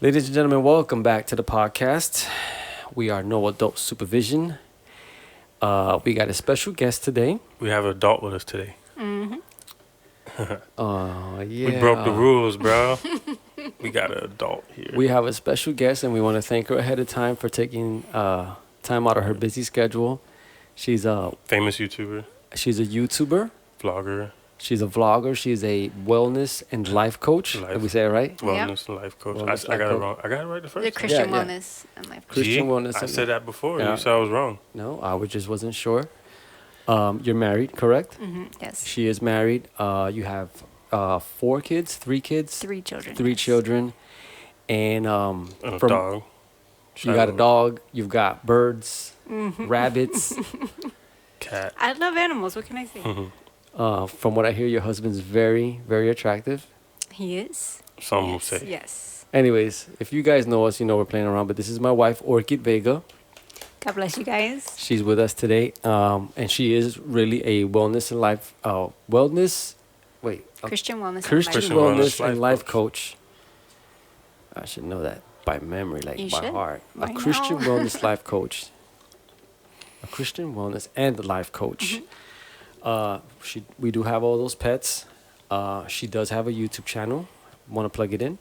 Ladies and gentlemen, welcome back to the podcast. We are No Adult Supervision. We got a special guest today. We have an adult with us today. Oh, yeah. We broke the rules, bro. We got an adult here. We have a special guest, and we want to thank her ahead of time for taking time out of her busy schedule. She's a Famous YouTuber, YouTuber. vlogger, She's a vlogger. She's a wellness and life coach. Did we say it right? wellness and life coach. Wellness, I life got it coach. wrong. I got it right the first The time. Christian Yeah, yeah. wellness and life. Christian Gee, wellness. I and- said that before. Yeah. You said I was wrong. No, I just wasn't sure. You're married, correct? Yes. She is married. You have 4 kids, 3 kids, 3 children. 3 yes. children, and And a dog. you got a dog. You've got birds, rabbits. Cat. I love animals. What can I say? From what I hear, your husband's very, very attractive. He is. Some will Yes. say. Yes. Anyways, if you guys know us, you know we're playing around. But this is my wife, Orchid Vega. God bless you guys. She's with us today, and she is really a wellness and life wellness. Wait, Christian wellness. Christian and life. wellness life and life coach. coach. I should know that by memory, like You by should. heart. By A Christian now. wellness life coach. A Christian wellness and life coach. We do have all those pets. She does have a YouTube channel. Want to plug it in?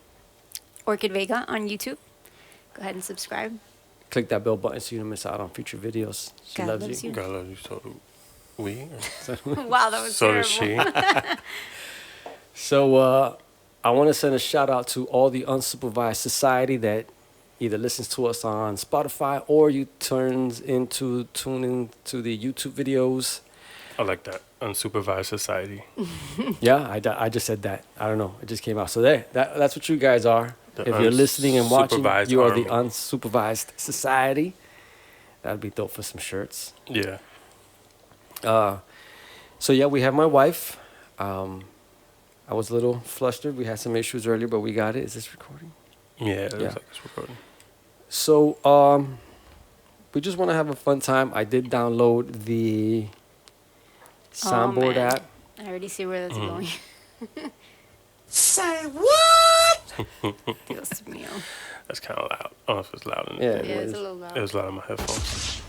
Orchid Vega on YouTube. Go ahead and subscribe. Click that bell button so you don't miss out on future videos. She God loves loves you. you. God love you, so do we. Wow, that was So terrible. does she. So I want to send a shout out to all the unsupervised society that either listens to us on Spotify or you tune into the YouTube videos. I like that. Unsupervised society. Yeah, I just said that. I don't know. It just came out. So that's what you guys are. The If you're listening and watching, unsupervised you are the army. unsupervised society. That'd be dope for some shirts. Yeah. So yeah, we have my wife. I was a little flustered. We had some issues earlier, but we got it. Is this recording? Yeah, it Yeah. looks like it's recording. So we just want to have a fun time. I did download the soundboard man. app. I already see where that's going. Say what? Dios mío. That's kind of loud. I don't know if it's loud. Yeah, Yeah, it it's is. a little loud. It was loud in my headphones.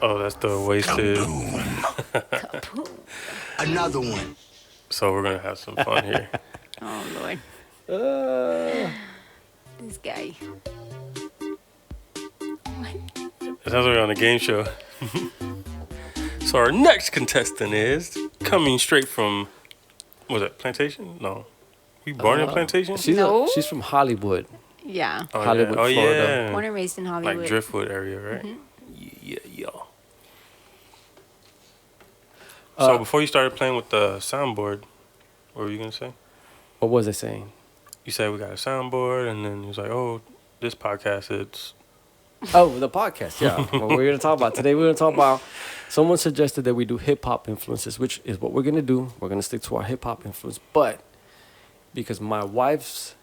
Oh, that's the wasted. Kaboom. Another one. So we're gonna have some fun here. Oh, Lord. This guy. It sounds like we're on a game show. So our next contestant is coming straight from, was it Plantation? No. We born in Plantation? No. She's from Hollywood. Yeah. Oh, Hollywood, yeah. Oh, Florida. yeah. Born and raised in Hollywood. Like Driftwood area, right? Yeah. So before you started playing with the soundboard, what were you going to say? What was I saying? You said we got a soundboard, and then you was like, oh, this podcast, it's... Oh, the podcast. Yeah, what we're gonna talk about today. We're gonna talk about. Someone suggested that we do hip hop influences, which is what we're gonna do. We're gonna stick to our hip hop influence, but because my wife's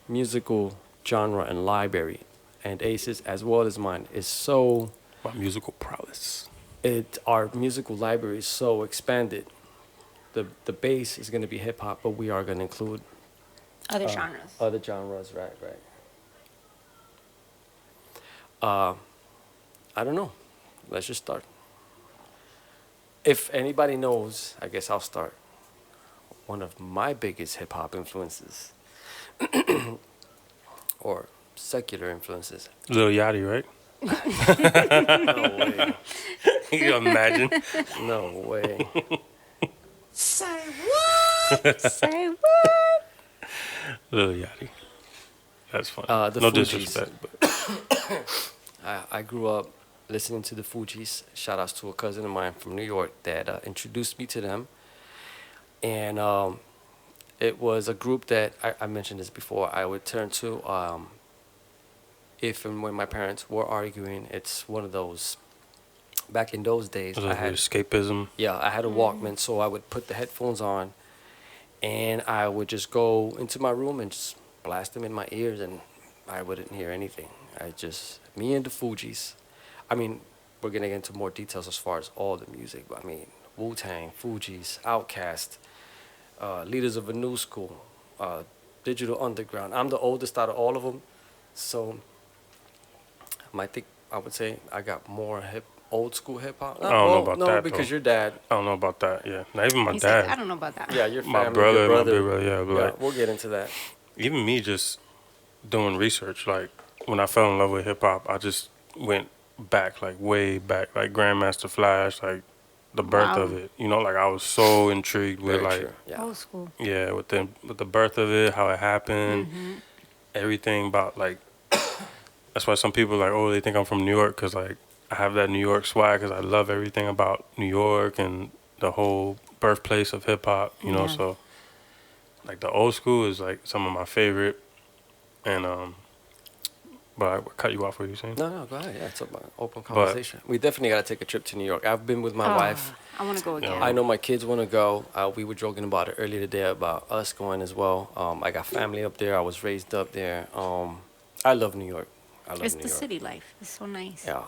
musical genre and library, and Ace's as well as mine, is so My musical prowess. our musical library is so expanded. The base is gonna be hip hop, but we are gonna include Other genres. other genres. Right. I don't know. Let's just start. If anybody knows, I guess I'll start. One of my biggest hip hop influences, or secular influences. Lil Yachty, right? No way. You can imagine. No way. Say what? Say what? Lil Yachty. That's funny. The No Fugees. disrespect, but I grew up listening to the Fugees. Shout outs to a cousin of mine from New York that introduced me to them. And it was a group that I mentioned this before. I would turn to if and when my parents were arguing. It's one of those. Back in those days, was I it had escapism? I had a Walkman, so I would put the headphones on, and I would just go into my room and just blast them in my ears, and I wouldn't hear anything. Me and the Fugees. I mean, we're gonna get into more details as far as all the music, but I mean, Wu-Tang, Fugees, Outkast, Leaders of a New School, Digital Underground. I'm the oldest out of all of them, so I would say I got more old school hip hop. I don't know about No, that, because though. your dad. I don't know about that. Yeah, not even my He's like, I dad. don't know about that. Yeah, your My family, brother, your my brother. big brother. Yeah, but Yeah, like we'll get into that. even me just doing research. Like when I fell in love with hip hop, I just went back, like way back, like Grandmaster Flash, like the birth Wow. of it. You know, like I was so intrigued with Very like true. Yeah. Old school. yeah, with the birth of it, how it happened, Mm-hmm. everything about like. That's why some people like, oh, they think I'm from New York because like I have that New York swag because I love everything about New York and the whole birthplace of hip hop. You know, Yeah. so like the old school is like some of my favorite. And but I cut you off. What you saying? No, go ahead. Yeah, it's an open But conversation. We definitely got to take a trip to New York. I've been with my wife. I want to go again. I know my kids want to go. We were joking about it earlier today about us going as well. I got family up there. I was raised up there. I love New York. I love It's New the York. city life. It's so nice. Yeah.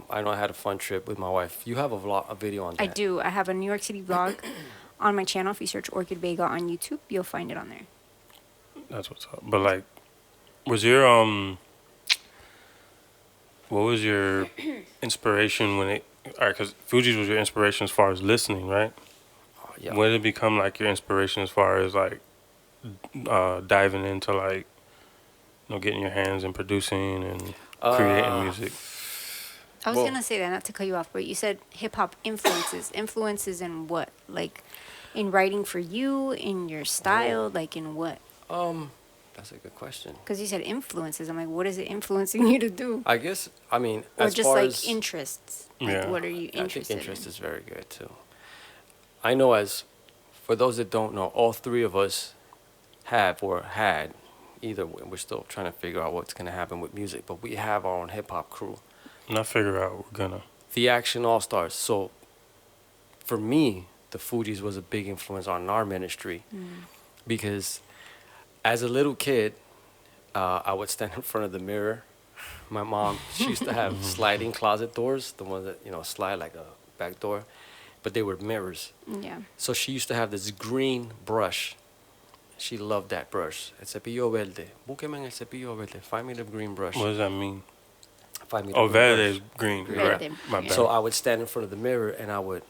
I know I had a fun trip with my wife. You have a video on that. I do. I have a New York City vlog on my channel. If you search Orchid Vega on YouTube, you'll find it on there. that's what's up. But like, was your what was your inspiration when it? All right, because Fuji's was your inspiration as far as listening, right? Yeah. When did it become like your inspiration as far as like diving into like getting your hands and producing and creating music? I was Well- gonna say that, not to cut you off, but you said hip hop influences. Influences in what? Like in writing for you, in your style, like in what? That's a good question. Because you said influences. I'm like, what is it influencing you to do? I guess Or as just far like as interests. Like Yeah. what are you I think interested interest in? is very good too. I know for those that don't know, all three of us have or had, either way, we're still trying to figure out what's going to happen with music, but we have our own hip hop crew, And I figure out we're gonna. the Action All Stars. So for me, the Fugees was a big influence on our ministry because as a little kid, I would stand in front of the mirror. My mom, she used to have sliding closet doors, the ones that, slide like a back door, but they were mirrors. Yeah. So she used to have this green brush. She loved that brush. El cepillo verde. Búsqueme en el cepillo verde. Find me the green brush. What does that mean? Find me the Oh, green verde brush. is green. Verde, Right. My yeah. bad. So I would stand in front of the mirror and I would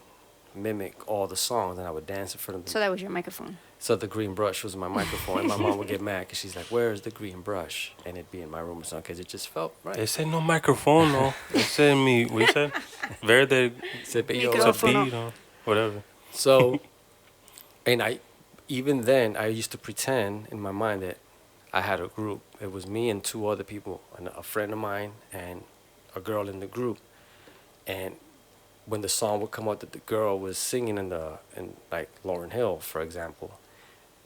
mimic all the songs and I would dance in front of So them. that was your microphone. So the green brush was my microphone and my mom would get mad because she's like, "Where's the green brush?" And it'd be in my room or something because it just felt right. They said no microphone, no. They said me. What you said? Verde. Cepillo Microphone. verde. Cepillo. Whatever. So, and even then, I used to pretend in my mind that I had a group. It was me and two other people, and a friend of mine and a girl in the group. And when the song would come out that the girl was singing in like Lauryn Hill, for example,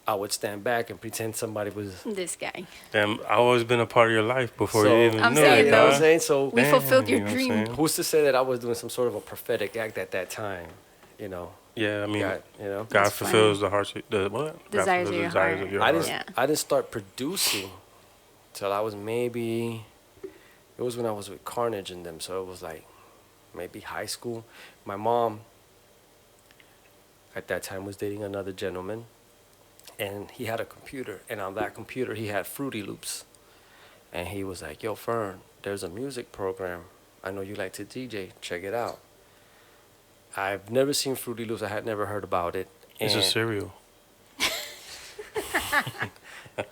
I would stand back and pretend somebody was. This guy. Damn, I always been a part of your life before So- you even I'm knew saying, it. You know what I'm dawg. saying? So We Damn, fulfilled your you know what I'm dream. saying? who's to say that I was doing some sort of a prophetic act at that time? You know, Yeah, I mean, God, God That's fulfills the hearts, the what? God Desires of fulfills the your desires heart. of your I heart. didn't. Yeah. I didn't start producing till I was maybe. It was when I was with Carnage and them, so it was like maybe high school. My mom at that time was dating another gentleman, and he had a computer, and on that computer he had Fruity Loops, and he was like, "Yo, Fern, there's a music program. I know you like to DJ. Check it out." I've never seen Fruity Loops. I had never heard about it. It's a and cereal.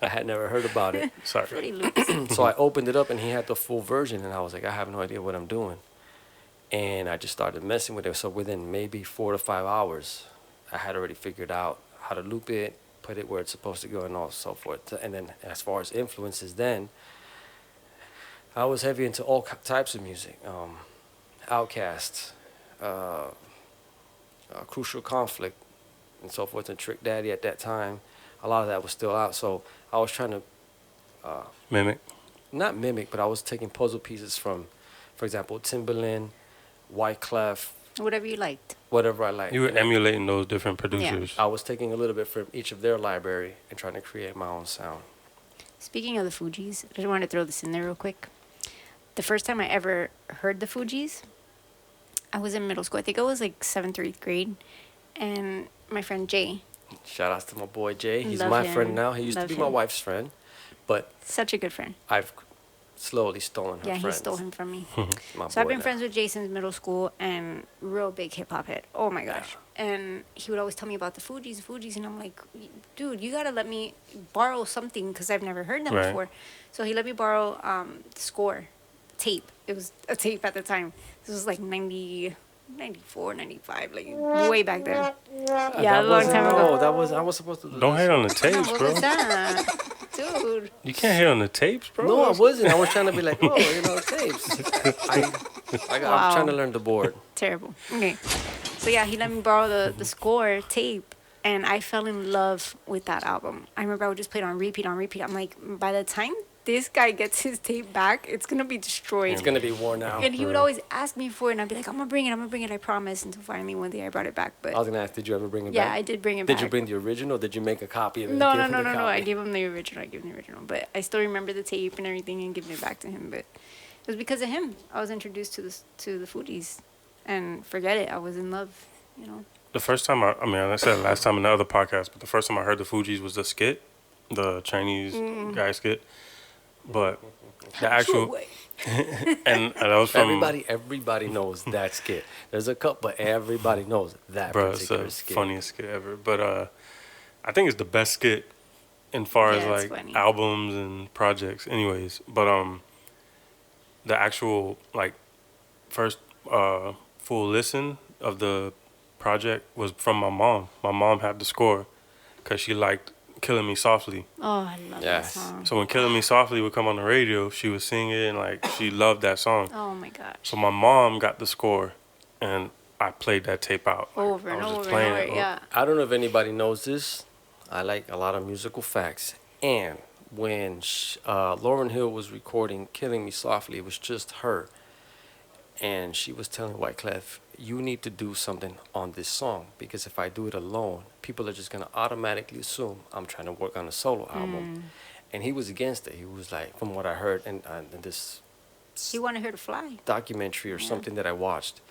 I had never heard about it. Sorry. Pretty loose. So I opened it up and he had the full version and I was like, I have no idea what I'm doing. And I just started messing with it. So within maybe 4 to 5 hours, I had already figured out how to loop it, put it where it's supposed to go and all so forth. And then as far as influences then, I was heavy into all types of music. Outkast, Crucial Conflict, and so forth, and Trick Daddy at that time. A lot of that was still out. So I was trying to Mimic. not mimic, but I was taking puzzle pieces from, for example, Timbaland, Wyclef, Whatever you liked. whatever I like. You were And then emulating those different producers. I was taking a little bit from each of their library and trying to create my own sound. Speaking of the Fugees, I just wanted to throw this in there real quick. The first time I ever heard the Fugees, I was in middle school. I think I was like 7th or 8th grade. And my friend Jay, Shout outs to my boy Jay. He's Love my him. friend now. He used Love to be my him. wife's friend, but Such a good friend. I've slowly stolen her Yeah, he friends. stole him from me. My So I've boy been now. friends with Jason since middle school and real big hip hop head. Oh my gosh. And he would always tell me about the Fugees, and I'm like, dude, you gotta let me borrow something because I've never heard them Right. before. So he let me borrow the score tape. It was a tape at the time. This was like 94, 95, like way back then. Yeah, a That long wasn't- time ago. No, that was I was supposed to do Don't this. hate on the tapes, What bro. was that? Dude. You can't hate on the tapes, bro. No, I wasn't. I was trying to be like, oh, you know, tapes. I'm Wow. trying to learn the board. Terrible. Okay. So yeah, he let me borrow the score tape, and I fell in love with that album. I remember I would just play it on repeat, on repeat. I'm like, by the time this guy gets his tape back, it's gonna be destroyed. It's gonna be worn out. And he would always ask me for it, and I'd be like, I'm gonna bring it, I promise. Until finally one day I brought it back. But I was gonna ask, did you ever bring it yeah, back? I did bring it Did back. you bring the original? Or did you make a copy of it? and No, give no, him no, the no, no. I copy? gave him the original. But I still remember the tape and everything, and giving it back to him. But it was because of him I was introduced to the Fugees, and forget it, I was in love. You know. The first time I mean, I said it last time in the other podcast, but the first time I heard the Fugees was the skit, the Chinese guy skit. But the actual, and that was from, Everybody knows that skit. There's a couple, but everybody knows that bro, it's particular the skit. funniest skit ever. But I think it's the best skit in far as Yeah, it's like funny. albums and projects anyways. But the actual like first full listen of the project was from my mom. My mom had the score because she liked Killing Me Softly. Oh, I love Yes. that song. So when Killing Me Softly would come on the radio, she would sing it and like she loved that song. Oh my gosh. So my mom got the score and I played that tape out. Like, Over I and was just over playing and it. over. Yeah. I don't know if anybody knows this. I like a lot of musical facts. And when Lauryn Hill was recording Killing Me Softly, it was just her. And she was telling Wyclef, you need to do something on this song because if I do it alone, people are just going to automatically assume I'm trying to work on a solo album. And he was against it. He was like, from what I heard in this He wanted her to fly. documentary or something that I watched,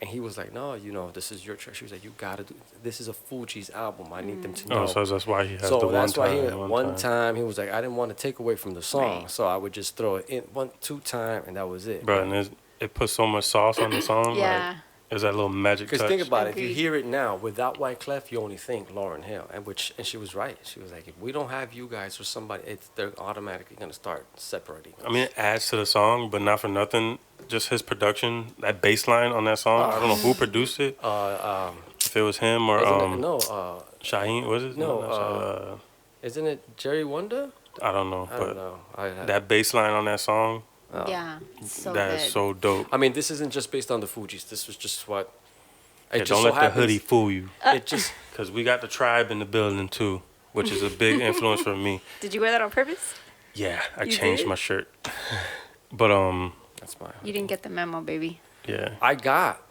and he was like, no, this is your choice. She was like, you got to do this is a Fugees album. I need them to know. Oh, so that's why he has So the that's one why time. one time he was like, I didn't want to take away from the song, Right. so I would just throw it in 1-2 time, and that was it. Bro, and it puts so much sauce on the song. Yeah. Like, there's that little magic touch. Because think about it, if you Agreed. hear it now without Wyclef, you only think Lauryn Hill, and she was right. She was like, if we don't have you guys or somebody, they're automatically gonna start separating. I mean, it adds to the song, but not for nothing. Just his production, that bass line on that song. I don't know who produced it. If it was him or Shaheem, was it? No, not Shaheem, isn't it Jerry Wonder? I don't know, I but don't know. that bass line on that song, Yeah. So that's good. so dope. I mean, this isn't just based on the Fugees. This was just what. It Yeah, just don't so let the happens- hoodie fool you, It just because we got the tribe in the building too, which is a big influence for me. Did you wear that on purpose? Yeah, I You changed did? my shirt, but that's my. You didn't get the memo, baby. yeah. I got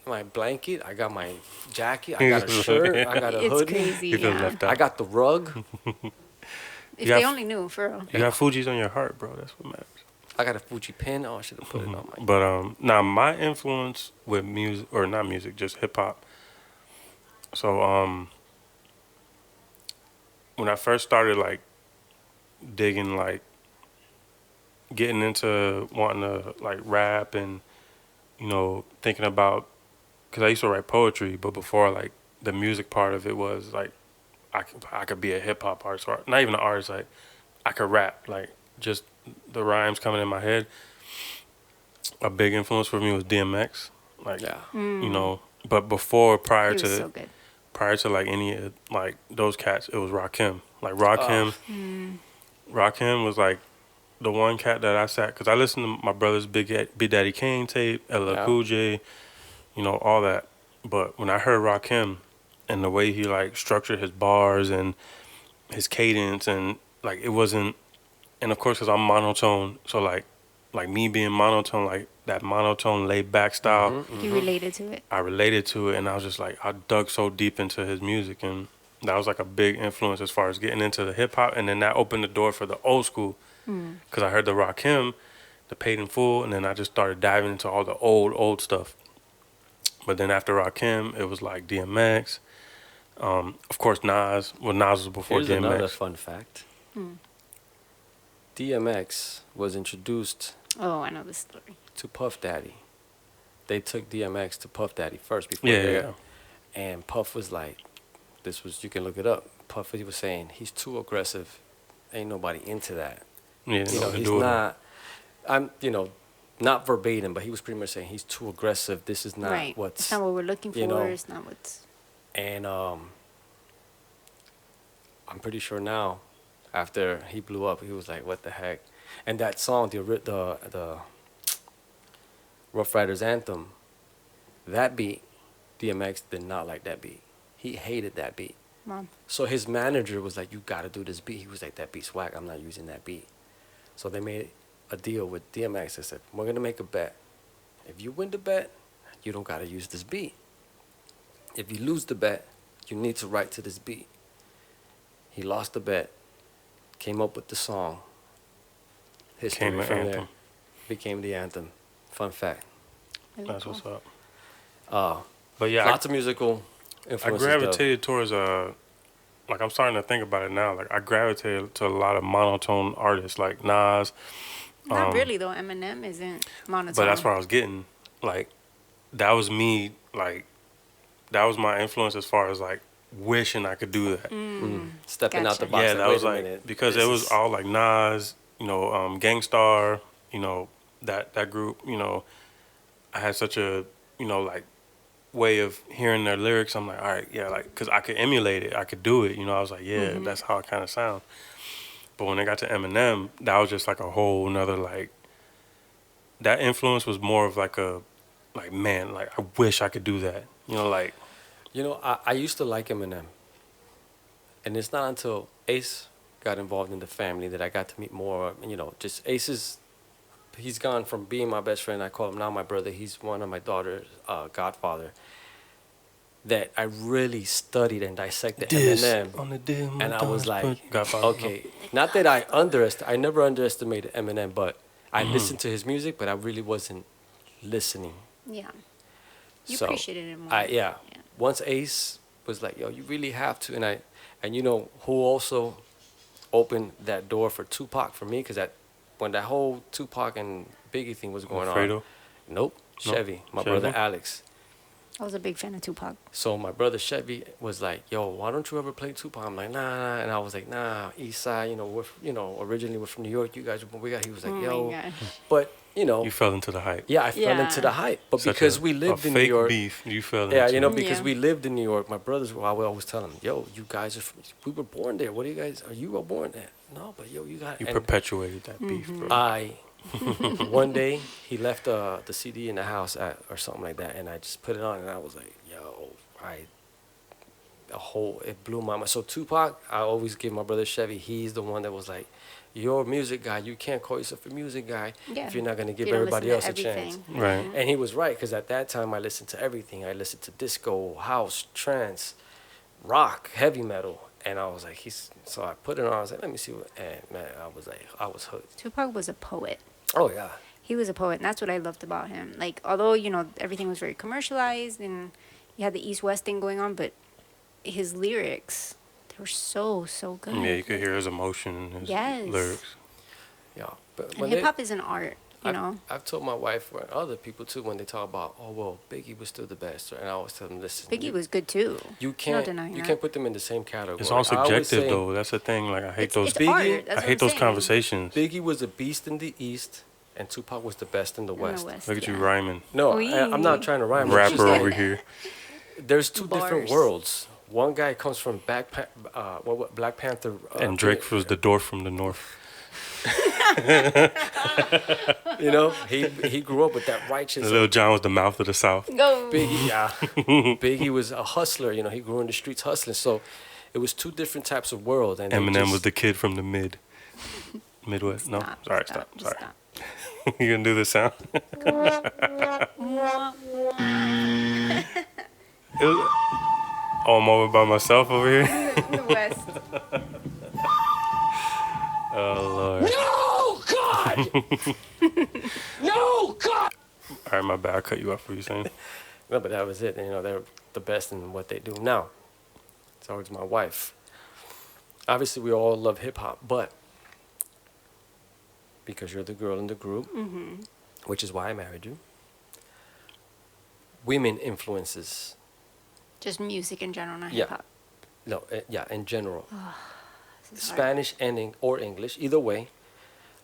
my blanket. I got my jacket. I got a shirt. I got a It's hoodie. crazy. You feel Yeah. left out. I got the rug. If You they got- only knew, for real. You got Fuji's on your heart, bro. That's what matters. I got a Fuji pen. Oh, I should have put it on my. But now my influence with music, or not music, just hip hop. So when I first started like digging, like getting into wanting to like rap and thinking about, because I used to write poetry, but before like the music part of it was like I could be a hip hop artist, or not even an artist, like I could rap, like just the rhymes coming in my head. A big influence for me was DMX, like Yeah. But before, He prior was to so good. like any of like those cats, it was Rakim. Like Rakim, Rakim was like the one cat that I sat, because I listened to my brother's Big Daddy Kane tape, LL Yeah. Cool J, all that. But when I heard Rakim and the way he like structured his bars and his cadence, and like it wasn't, and of course because I'm monotone, so like me being monotone, like that monotone laid back style, You related to it. I related to it, and I was just like, I dug so deep into his music, and that was like a big influence as far as getting into the hip hop, and then that opened the door for the old school, because I heard the Rakim, the Paid in Full, and then I just started diving into all the old stuff. But then after Rakim, it was like DMX, Of course, Nas. Well, Nas was before Here's another DMX. fun fact. DMX was introduced Oh, I know this story. to Puff Daddy. They took DMX to Puff Daddy first before Yeah, they, yeah. and Puff was like, this was, you can look it up. Puff, he was saying, he's too aggressive. Ain't nobody into that. Yeah, You know, he's not, not verbatim, but he was pretty much saying he's too aggressive. This is not Right. what's, It's not what we're looking for. you know, It's not what's. and I'm pretty sure now, after he blew up, he was like, what the heck? And that song, the Rough Riders anthem, that beat, DMX did not like that beat. He hated that beat. Mom. So his manager was like, you gotta do this beat. He was like, that beat's whack. I'm not using that beat. So they made a deal with DMX. They said, we're gonna make a bet. If you win the bet, you don't gotta use this beat. If you lose the bet, you need to write to this beat. He lost the bet, came up with the song. History Became the from there anthem. became the anthem. Fun fact. Really That's cool. what's up. Uh, But yeah, lots of musical I influences. gravitated towards like I'm starting to think about it now. Like I gravitated to a lot of monotone artists like Nas. Not really though. Eminem isn't monotone. But that's where I was getting. Like that was me. Like that was my influence as far as like wishing I could do that. Stepping out the Gotcha. box. Yeah, that wait was a like minute, because this it was is- all like Nas, Gangstar, that group. I had such a like way of hearing their lyrics. I'm like, all right, yeah, like because I could emulate it, I could do it. I was like, yeah, that's how it kind of sounds. But when it got to Eminem, that was just like a whole nother like. That influence was more of like man, like I wish I could do that. Like I used to like Eminem. And it's not until Ace got involved in the family that I got to meet more, just Ace he's gone from being my best friend, I call him now my brother, he's one of my daughter's godfather, that I really studied and dissected Eminem. on the dim, And I was like, Godfather. okay, not that I never underestimated Eminem, but I listened to his music, but I really wasn't listening. Yeah. You So, appreciated it more. yeah. Once Ace was like, yo, you really have to, and who also opened that door for Tupac for me, because when that whole Tupac and Biggie thing was going Fredo? on, nope, No? Chevy, my Chevy? brother Alex. I was a big fan of Tupac. So my brother Chevy was like, yo, why don't you ever play Tupac? I'm like, nah, and I was like, nah, East Side, originally we're from New York, you guys, we got. He was like, Oh yo, my God. but You fell into the hype. yeah, I fell into the Yeah. hype, but Such because a- we lived a in fake New York, beef, you fell yeah, into. because Yeah. we lived in New York. My brothers, I would always tell them, yo, you guys we were born there. What are you guys? Are you born there? No, but yo, you got. You and perpetuated that beef, bro. one day he left the CD in the house or something like that, and I just put it on, and I was like, yo, it blew my mind. So Tupac, I always give my brother Chevy. He's the one that was like, you're a music guy. You can't call yourself a music guy Yeah. if you're not gonna give You don't everybody else listen to a chance. everything. Right. And he was right, because at that time I listened to everything. I listened to disco, house, trance, rock, heavy metal, and I was like, so I put it on. I was like, let me see what. And man, I was hooked. Tupac was a poet. Oh yeah. He was a poet, and that's what I loved about him. Like, although, everything was very commercialized and you had the East-West thing going on, but his lyrics, they were so, so good. Yeah, you could hear his emotion in his Yes. lyrics. Yeah. But And when hip-hop is an art, I've told my wife and other people too, when they talk about, oh well, Biggie was still the best, and I always tell them, listen, Biggie was good, too. you can't denying you that. can't put them in the same category. It's all I always subjective say though. That's the thing. Like I hate It's those. art. That's Biggie- what I hate I'm those saying. conversations. Biggie was a beast in the East, and Tupac was the best in the In the West. West, Look at you yeah. rhyming. No, Oy. I'm not trying to rhyme. it's just Rapper like, over here. There's two different Bars. worlds. One guy comes from Black Panther, And Drake was the dwarf from the north. he grew up with that righteous. Lil Jon was the mouth of the south. Go. Biggie, yeah. Biggie was a hustler. He grew in the streets hustling. So it was two different types of world. And they Eminem was just- the kid from the Midwest. No, sorry, stop. Just Sorry. stop. You gonna do this sound? Oh, I'm over by myself over here. In the West. Oh Lord. No, God! No, God! All right, my bad. I cut you off. What you saying? No, but that was it. They're the best in what they do. Now, towards my wife. Obviously, we all love hip hop, but because you're the girl in the group, which is why I married you, women influences, Just music in general, not Yeah. hip hop. no, yeah, in general, This is hard. Spanish and or English, either way.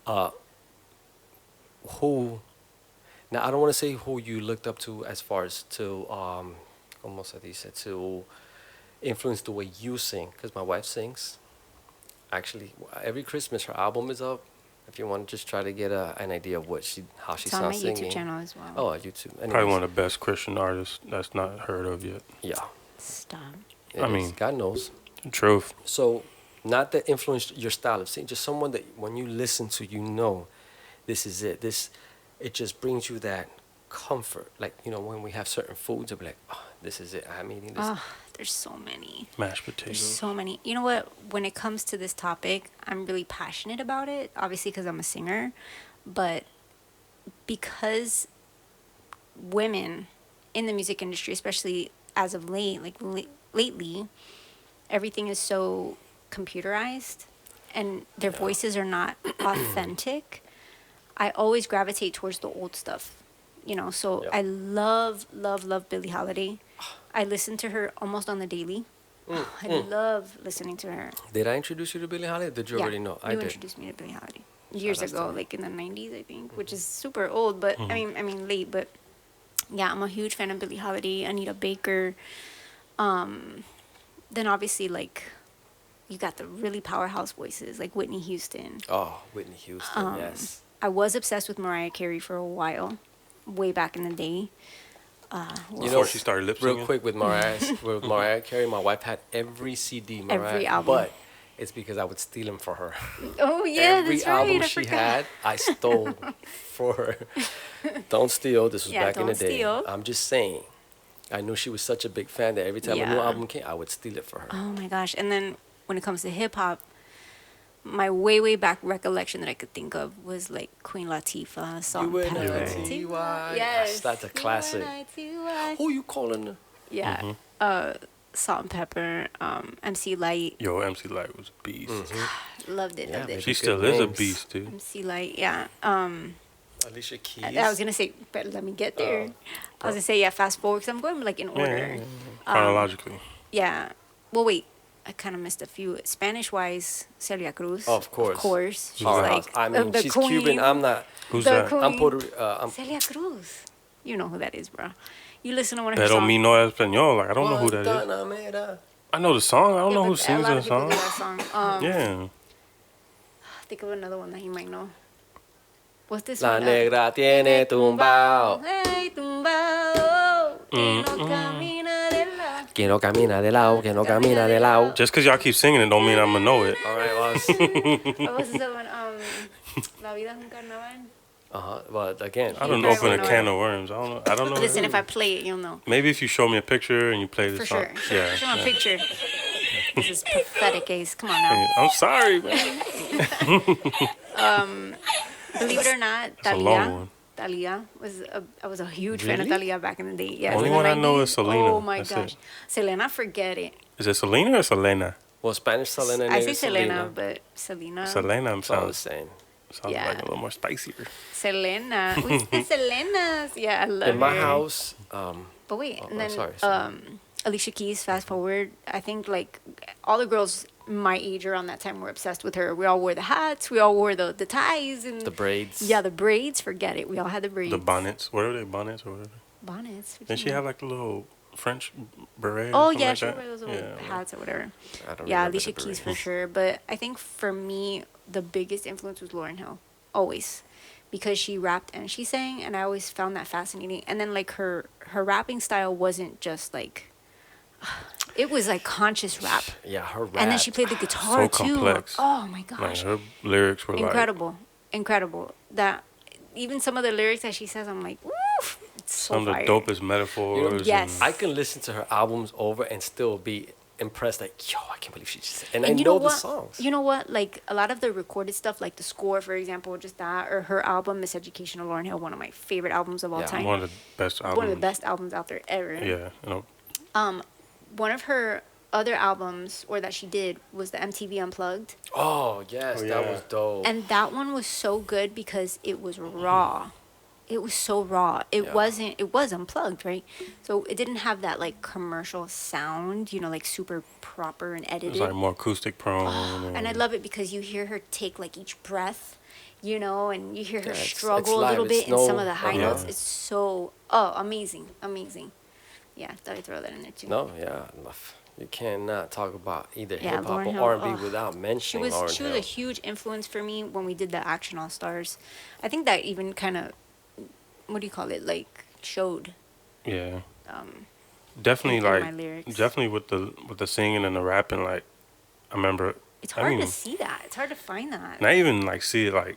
Uh, who? Now, I don't want to say who you looked up to as far as to, almost as you said, to influence the way you sing, because my wife sings. Actually, every Christmas her album is up. If you want to just try to get an idea of how she It's on my sounds YouTube singing. channel as well. Oh, YouTube. Probably Anyways, one of the best Christian artists that's not heard of yet. yeah. Stop. It I is. mean- God knows. Truth. So, not that influenced your style of singing, just someone that when you listen to, you know, this is it. It just brings you that comfort. Like, when we have certain foods, it'll be like, oh, this is it. I'm eating this. Oh, there's so many. Mashed There's potatoes. so many. You know what? When it comes to this topic, I'm really passionate about it, obviously because I'm a singer, but because women in the music industry, especially as of late, like lately, everything is so computerized and their voices are not authentic. I always gravitate towards the old stuff, so Yeah. I love Billie Holiday. I listen to her almost on the daily. I love listening to her. Did I introduce you to Billie Holiday? Did you already know? I You did. introduced me to Billie Holiday years that's ago, funny. like in the 90s, I think, which is super old, but I mean late, but yeah, I'm a huge fan of Billie Holiday, Anita Baker. Then obviously, like, you got the really powerhouse voices like Whitney Houston. Oh, Whitney Houston, yes. I was obsessed with Mariah Carey for a while, way back in the day. Before she started lip Real singing. quick with Mariah Carey, my wife had every CD, Mariah, Every album. but it's because I would steal them for her. Oh yeah, Every that's right. album I she forgot. had, I stole for her. Don't steal. This was Yeah, back in the don't day. steal. I'm just saying. I knew she was such a big fan that every time a new Yeah. album came, I would steal it for her. Oh my gosh! And then when it comes to hip hop, my way back recollection that I could think of was like Queen Latifah, Salt You and and Pepper. T.Y. Yes, That's a classic. T.Y. Who you calling her? Yeah. Salt and Pepper, MC Light. Yo, MC Light was a beast. Loved it, Yeah, loved man. it. She Good still is a names. beast, dude. MC Light, yeah. Alicia Keys. I was gonna say, but let me get there. I was gonna say, yeah, fast forward, because I'm going like in Yeah, order. yeah, yeah. Chronologically. Yeah. Well, wait. I kind of missed a few. Spanish-wise, Celia Cruz. Of course. Of course. She's Powerhouse. like I mean, the she's queen. Cuban. I'm not. Who's the that? queen. I'm Puerto. I'm Celia Cruz. You know who that is, bro. You listen to one of her Pero songs. mi no español. Like, I don't know who that is. Guantanamera. I know the song. I don't Yeah, know who but sings a lot that of people song. do that song. Yeah. Think of another one that you might know. What's this La one? negra tiene tumbao. Hey, tumbao. Que no Mm. camina de lado. Que no camina de lado, que no camina de lado. Just because y'all keep singing it don't mean I'm going to know it. All right, well, What's the one? La vida es un carnaval. but again, I don't probably open a won't know can it. of worms. I don't know. Listen, if I play it, you'll know. Maybe if you show me a picture and you play the For song. sure. Yeah. Show me a yeah. picture. This is pathetic, Ace. Come on now. Hey, I'm sorry, man. Believe it or not, a long Thalia. one. Thalia I was a huge fan of Really? Thalia back in the day. Yeah, Only in the one I know 90s. is Selena. Oh my That's gosh. it. Selena, forget it. Is it Selena or Selena? well, Spanish Selena and I say native Selena, but Selena. Selena It's all the sounds same. Yeah. like a little more spicier. Selena. Who's the Selenas? Yeah, I love In my her. house, But wait, Oh, and then sorry. Alicia Keys, fast forward, I think like all the girls my age around that time were obsessed with her. We all wore the hats, we all wore the ties and the braids. yeah, the braids, forget it. We all had the braids. The bonnets. What are they? Bonnets or whatever? Bonnets. what Didn't you she mean? have like a little French beret? or Oh something yeah, like she that? wore those little Yeah. hats or whatever. I don't Yeah, remember Alicia the Keys for braids. sure. But I think for me, the biggest influence was Lauryn Hill, always, because she rapped and she sang, and I always found that fascinating. And then like her rapping style wasn't just like, it was like conscious rap. Yeah, her rap. And then she played the guitar So too. complex. Oh my Like gosh, her lyrics were incredible, incredible. That even some of the lyrics that she says, I'm like, woof, it's so like some of fire. the dopest metaphors. Yes. and- I can listen to her albums over and still be impressed. Like, yo, I can't believe she just. And I And you know know the what? songs. You know what? Like a lot of the recorded stuff, like the score, for example, just that, or her album Miseducation of Lauryn Hill, one of my favorite albums of all Yeah. time. one of the best albums. One of the best albums out there ever. Yeah. You know, One of her other albums or that she did was the MTV Unplugged. Oh yes, Oh, that yeah. was dope. And that one was so good because it was raw. It was so raw. Yeah. It was unplugged, right? So it didn't have that like commercial sound, like super proper and It edited. was like more acoustic prone. And I love it because you hear her take like each breath, and you hear her Yeah, it's struggle a live. little bit It's in some no- of the high uh-huh. notes. It's so amazing, amazing. Yeah, thought I'd throw that in there too. No, yeah, you cannot talk about either Yeah, hip hop Lauryn or Hill, R&B ugh. without She mentioning was Lauryn she was Hill. a huge influence for me when we did the Action All Stars. I think that even kind of, what do you call it, like showed Yeah. um, Definitely in like my lyrics. definitely with the singing and the rapping, like I remember It's I hard mean, to see that. It's hard to find that. and I even like see it like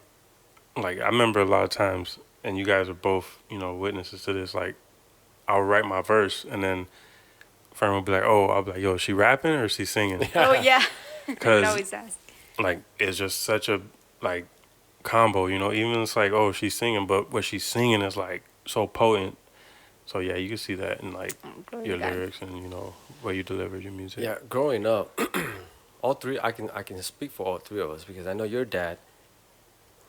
I remember a lot of times, and you guys are both witnesses to this. Like I'll write my verse, and then Fern will be like, "Oh," I'll be like, "Yo, is she rapping or is she singing?" Oh yeah, I would 'Cause- always ask. Like it's just such a like combo, Even it's like, oh, she's singing, but what she's singing is like so potent. So yeah, you can see that in like Oh, glory your to God. lyrics and where you deliver your music. Yeah, growing up, all three I can speak for all three of us because I know your dad.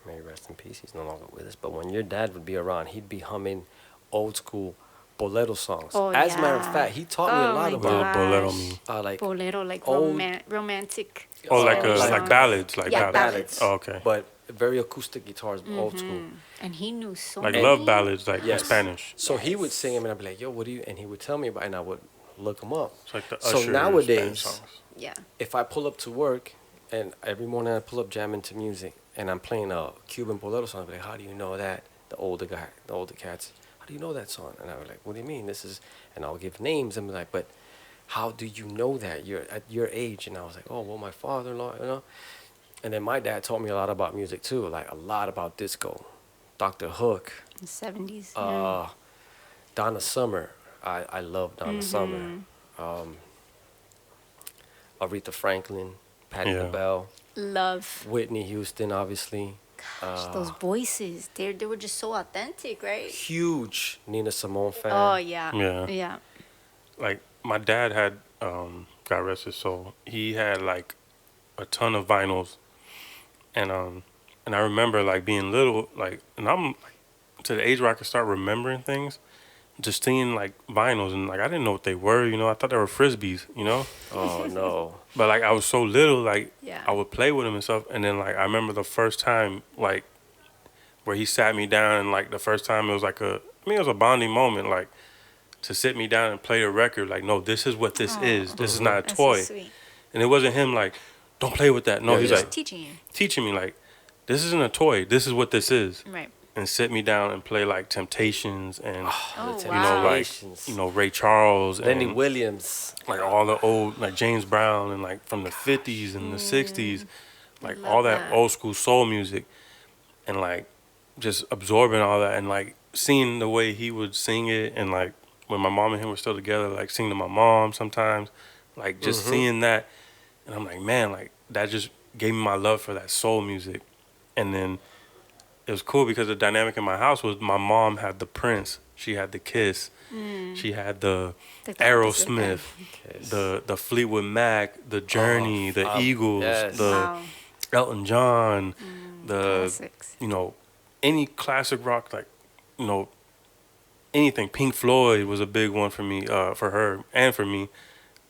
May he rest in peace. He's no longer with us. But when your dad would be around, he'd be humming old school bolero songs. Oh, As a matter of yeah. fact, he taught me a Oh, lot my What does about bolero gosh. mean? like Bolero, like old- romantic. Oh, like Spanish like songs. ballads, like Yeah, ballads. ballads. Oh, okay. but very acoustic guitars, old school. And he knew so Like many. love ballads, like in Yes. Spanish. So he would Yes. sing them, and I'd be like, "Yo, what do you?" And he would tell me about, it, and I would look them up. It's like the So Usher nowadays- Spanish songs. Yeah. If I pull up to work, and every morning I pull up jamming to music, and I'm playing a Cuban bolero song, I'd be like, "How do you know that?" The older cats, "How do you know that song?" And I was like, "What do you mean? This is," and I'll give names and be like, "But how do you know that? You're at your age." And I was like, "Oh, well, my father-in-law. And then my dad taught me a lot about music too, like a lot about disco, Dr. Hook, The 70s. Donna Summer. I love Donna Summer. Aretha Franklin, Patti Yeah. LaBelle, Love. Whitney Houston, obviously. Gosh, those voices. They were just so authentic, right? Huge Nina Simone fan. Oh, yeah. Yeah. Yeah. Like my dad had, God rest his soul. He had like a ton of vinyls, and I remember like being little, like, and I'm like, to the age where I could start remembering things, just seeing like vinyls, and like I didn't know what they were, I thought they were frisbees, Oh no. but like I was so little, like Yeah. I would play with him and stuff, and then like I remember the first time like where he sat me down, and like the first time it was like it was a bonding moment, like to sit me down and play a record, like, no, this is what this is. This is not a That's toy. so sweet. And it wasn't him like, don't play with that. No, Yeah, he's yeah. like Just teaching you. teaching me like, this isn't a toy. This is what this is. Right. And sit me down and play like Temptations and Oh, The wow. like Temptations. Ray Charles Lenny and Williams. like all the old like James Brown and like from the 50s and the 60s, like Love all that that. old school soul music, and like just absorbing all that, and like seeing the way he would sing it, and like when my mom and him were still together, like singing to my mom sometimes, like just seeing that, and I'm like, man, like that just gave me my love for that soul music. And then it was cool because the dynamic in my house was my mom had the Prince, she had the Kiss, she had the Like the opposite Aerosmith, Kiss. the Fleetwood Mac, the Journey, the Eagles, yes. the Wow. Elton John, the Classics. any classic rock, like anything. Pink Floyd was a big one for me, for her and for me.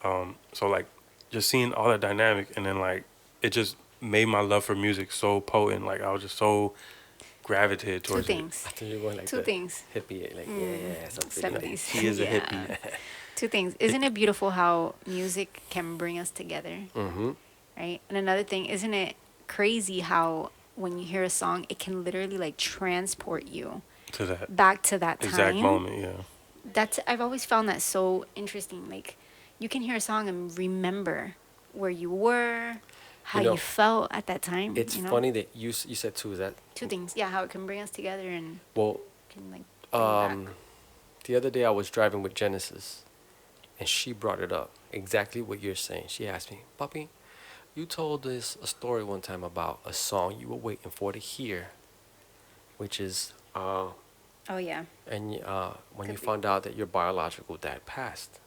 So like just seeing all that dynamic, and then like it just made my love for music so potent. Like I was just so gravitated Two towards things. I think you're going like Two the things. hippie, like yeah, something like 70s. he is a Yeah. hippie. Two things. Isn't it beautiful how music can bring us together? Mm-hmm. Right? And another thing, isn't it crazy how when you hear a song, it can literally like transport you To that back to that time? exact moment, yeah. I've always found that so interesting. Like you can hear a song and remember where you were, how You know, you felt at that time. It's funny that you said too. Is that Two things. Yeah, how it can bring us together and well? can like bring you back. The other day I was driving with Genesis, and she brought it up exactly what you're saying. She asked me, "Puppy, you told us a story one time about a song you were waiting for to hear, which is Oh yeah. when you Could be. found out that your biological dad passed."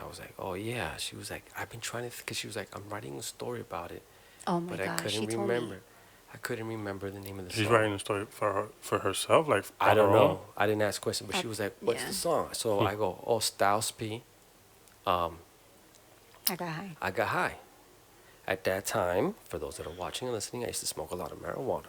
I was like, oh yeah. She was like, I've been trying to, because she was like, I'm writing a story about it, Oh my but I gosh, she couldn't told me. remember. I couldn't remember the name of the She's song. writing a story for herself, like I on her don't own. know. I didn't ask question, but she was like, "What's Yeah, the song?" So Hmm. I go, "Oh, Styles P. Um, I got high. I got high." At that time, for those that are watching and listening, I used to smoke a lot of marijuana.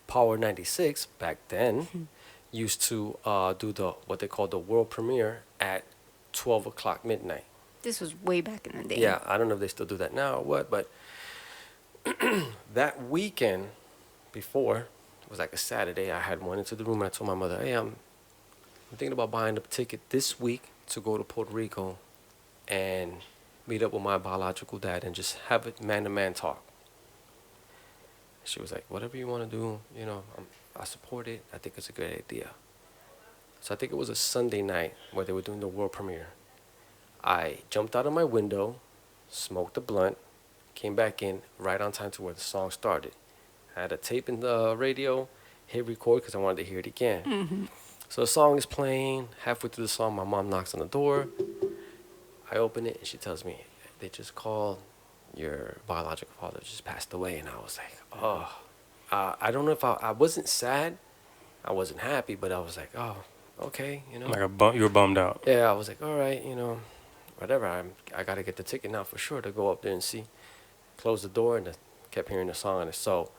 Power 96 back then used to do the what they call the world premiere at 12 o'clock midnight. This was way back in the day. Yeah, I don't know if they still do that now or what, but that weekend before, it was like a Saturday, I had went into the room and I told my mother, "Hey, I'm thinking about buying a ticket this week to go to Puerto Rico and meet up with my biological dad and just have a man-to-man talk." She was like, "Whatever you want to do, I support it. I think it's a good idea." So I think it was a Sunday night where they were doing the world premiere. I jumped out of my window, smoked a blunt, came back in right on time to where the song started. I had a tape in the radio, hit record because I wanted to hear it again. So the song is playing. Halfway through the song, my mom knocks on the door. I open it and she tells me, "They just called. Your biological father just passed away." And I was like, oh. I don't know if I wasn't sad. I wasn't happy, but I was like, oh, okay, Like you were bummed out. Yeah, I was like, all right, whatever. I got to get the ticket now for sure to go up there and see. Closed the door and kept hearing the song on it. So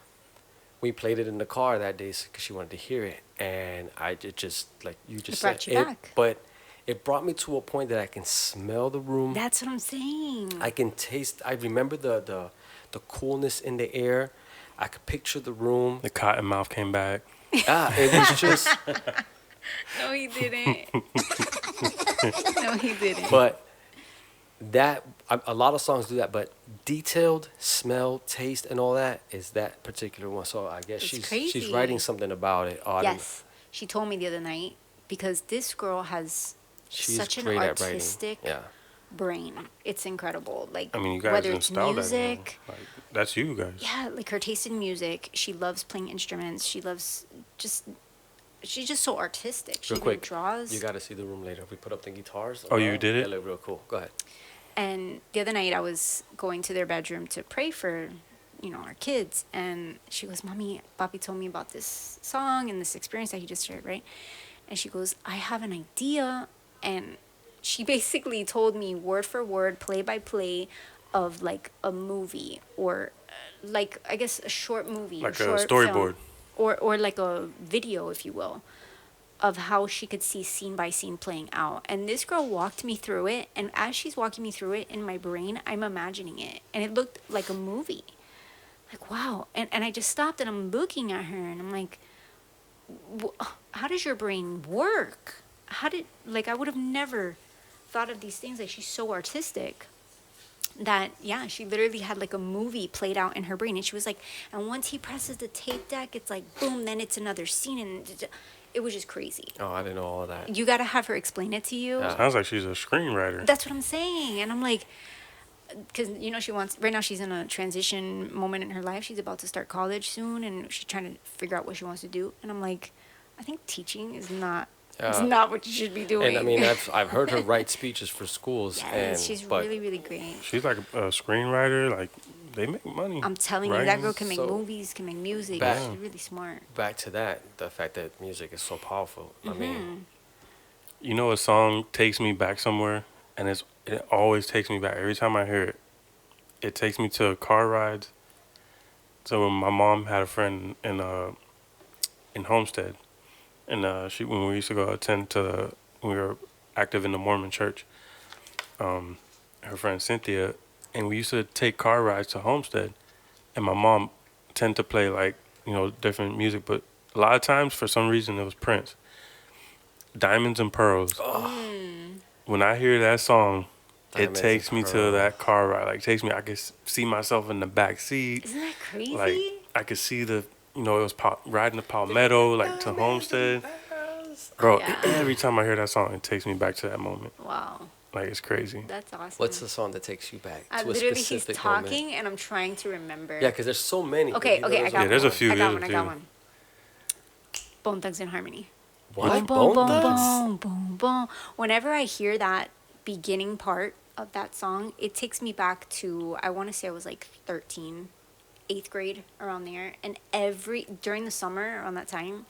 we played it in the car that day because she wanted to hear it. And it just, like you just brought said, you back. But it brought me to a point that I can smell the room. That's what I'm saying. I can taste. I remember the coolness in the air. I could picture the room. The cotton mouth came back. It was just. No, he didn't. No, he didn't. But that a lot of songs do that. But detailed smell, taste, and all that is that particular one. So I guess It's she's crazy. writing something about it. Oh, I don't know. Yes, she told me the other night because this girl has She's such an great at writing. artistic Yeah. brain. It's incredible. Like I mean, you guys whether it's installed music. that. Like, that's you guys. Yeah, like her taste in music. She loves playing instruments. She loves just. She's just so artistic. She Real even quick, draws. you got to see the room later. We put up the guitars. Oh, you did it? They look real cool. Go ahead. And the other night I was going to their bedroom to pray for, our kids. And she goes, "Mommy, Papi told me about this song and this experience that he just shared, right?" And she goes, "I have an idea." And she basically told me word for word, play by play of like a movie or like, I guess, a short movie. Like or a short storyboard. film, or like a video, if you will, of how she could see scene by scene playing out. And this girl walked me through it. And as she's walking me through it in my brain, I'm imagining it. And it looked like a movie. Like, wow. And I just stopped and I'm looking at her and I'm like, how does your brain work? I would have never thought of these things. Like, she's so artistic that, yeah, she literally had like a movie played out in her brain. And she was like, and once he presses the tape deck, it's like, boom, then it's another scene. And it was just crazy. Oh, I didn't know all that. You got to have her explain it to you. Yeah. Sounds like she's a screenwriter. That's what I'm saying. And I'm like, because, right now she's in a transition moment in her life. She's about to start college soon and she's trying to figure out what she wants to do. And I'm like, I think teaching is not. It's not what you should be doing. And I mean, I've heard her write speeches for schools. Yes, she's but really, really great. She's like a screenwriter. Like, they make money. I'm telling you, Right. that girl can make So, movies, can make music. back- She's really smart. back to that, the fact that music is so powerful. I mean, You know, a song takes me back somewhere, and it always takes me back. Every time I hear it, it takes me to car rides. So when my mom had a friend in Homestead, and when we used to go attend to, when we were active in the Mormon church, her friend Cynthia, and we used to take car rides to Homestead, and my mom tend to play like, different music, but a lot of times for some reason it was Prince. Diamonds and Pearls. When I hear that song, Diamonds it takes and me to Pearls. that car ride. Like, takes me, I could see myself in the back seat. Isn't that crazy? Like, I could see it was riding the Palmetto, like, to Homestead. Bro, Yeah. every time I hear that song, it takes me back to that moment. Wow, Like, it's crazy. that's awesome. what's the song that takes you back I to a literally, he's specific talking moment? and I'm trying to remember. Yeah, because there's so many. Okay, You know, I got Yeah, one. there's a few, I got there's one. a I got few. one. Bone Thugs in Harmony. What? Boom, boom, Bone boom, Thugs? boom, boom, boom. Whenever I hear that beginning part of that song, it takes me back to, I want to say I was like 13, 8th grade, around there. And during the summer, around that time,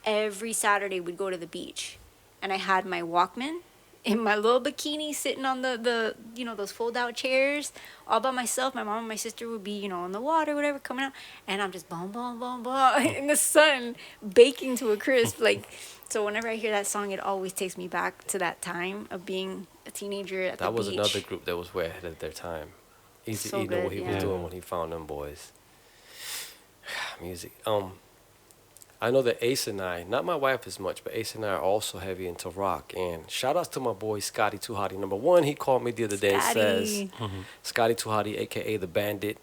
every Saturday we'd go to the beach. And I had my Walkman in my little bikini sitting on the those fold out chairs all by myself. My mom and my sister would be, in the water, whatever, coming out. And I'm just boom, boom, boom, boom in the sun, baking to a crisp. Like, so whenever I hear that song, it always takes me back to that time of being a teenager at the That was beach. another group that was way ahead of their time. Easy So E know what good, he yeah. was doing when he found them boys. Music. I know that Ace and I, not my wife as much, but Ace and I are also heavy into rock. And shout outs to my boy Scotty Too Hottie. Number one, he called me the other day and says, Scotty. Scotty Too Hottie, aka the Bandit.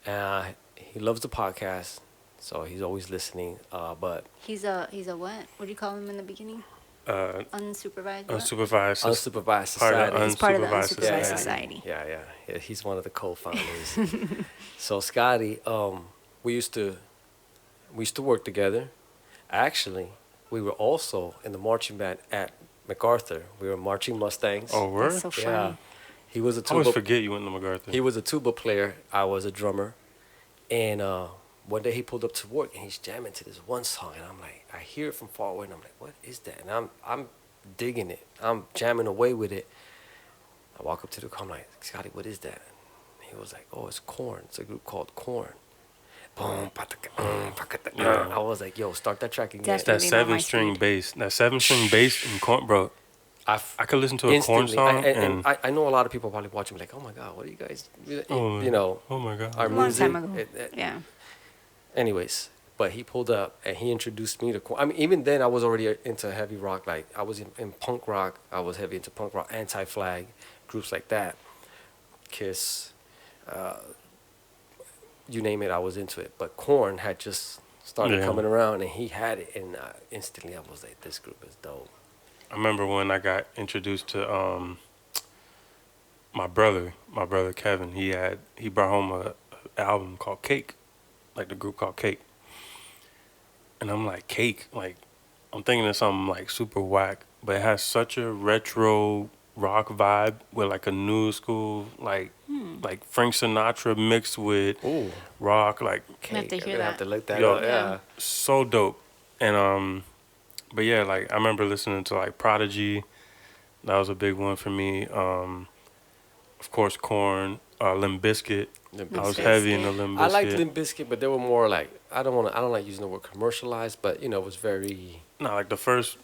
He loves the podcast, so he's always listening. But He's a what? What do you call him in the beginning? Unsupervised. What? Unsupervised. Unsupervised Part of Society. He's part of the Unsupervised unsupervised Society. society. Yeah, he's one of the co-founders. So Scotty, we used to work together. Actually, we were also in the marching band at MacArthur. We were marching Mustangs. Oh, word? That's so funny. yeah. He was a I always tuba. forget you went to MacArthur. He was a tuba player. I was a drummer. And one day he pulled up to work and he's jamming to this one song, and I'm like, I hear it from far away, and I'm like, what is that? And I'm digging it. I'm jamming away with it. I walk up to the car. I'm like, Scotty, what is that? He was like, oh, it's Korn. It's a group called Korn. Boom, Yeah. I was like, yo, start that track again. Definitely. That Not my 7-string speed. bass. That 7-string bass in Korn, bro. I could listen to a Korn Instantly, song and I know a lot of people probably watching me like, oh my God, what are you guys, Oh, you know, oh my God. our A long music. time ago. Yeah. Anyways, but he pulled up and he introduced me to Korn. I mean, even then I was already into heavy rock. Like I was in punk rock. I was heavy into punk rock, Anti-Flag, groups like that, Kiss, you name it, I was into it. But Korn had just started Yeah. coming around, and he had it, and instantly I was like, this group is dope. I remember when I got introduced to my brother Kevin. He brought home a album called Cake, like the group called Cake. And I'm like, Cake, like I'm thinking of something like super whack, but it has such a retro rock vibe with like a new school like Frank Sinatra mixed with Ooh, rock, like I have to I'm hear gonna have that. to look that Yo. up. Yeah. so dope. And but yeah, like I remember listening to like Prodigy. That was a big one for me. Of course, Korn, Limp Bizkit. Limp I was Bizkit. heavy into Limp Bizkit. I liked Limp Bizkit, but they were more like I don't like using the word commercialized, but it was very No, like the first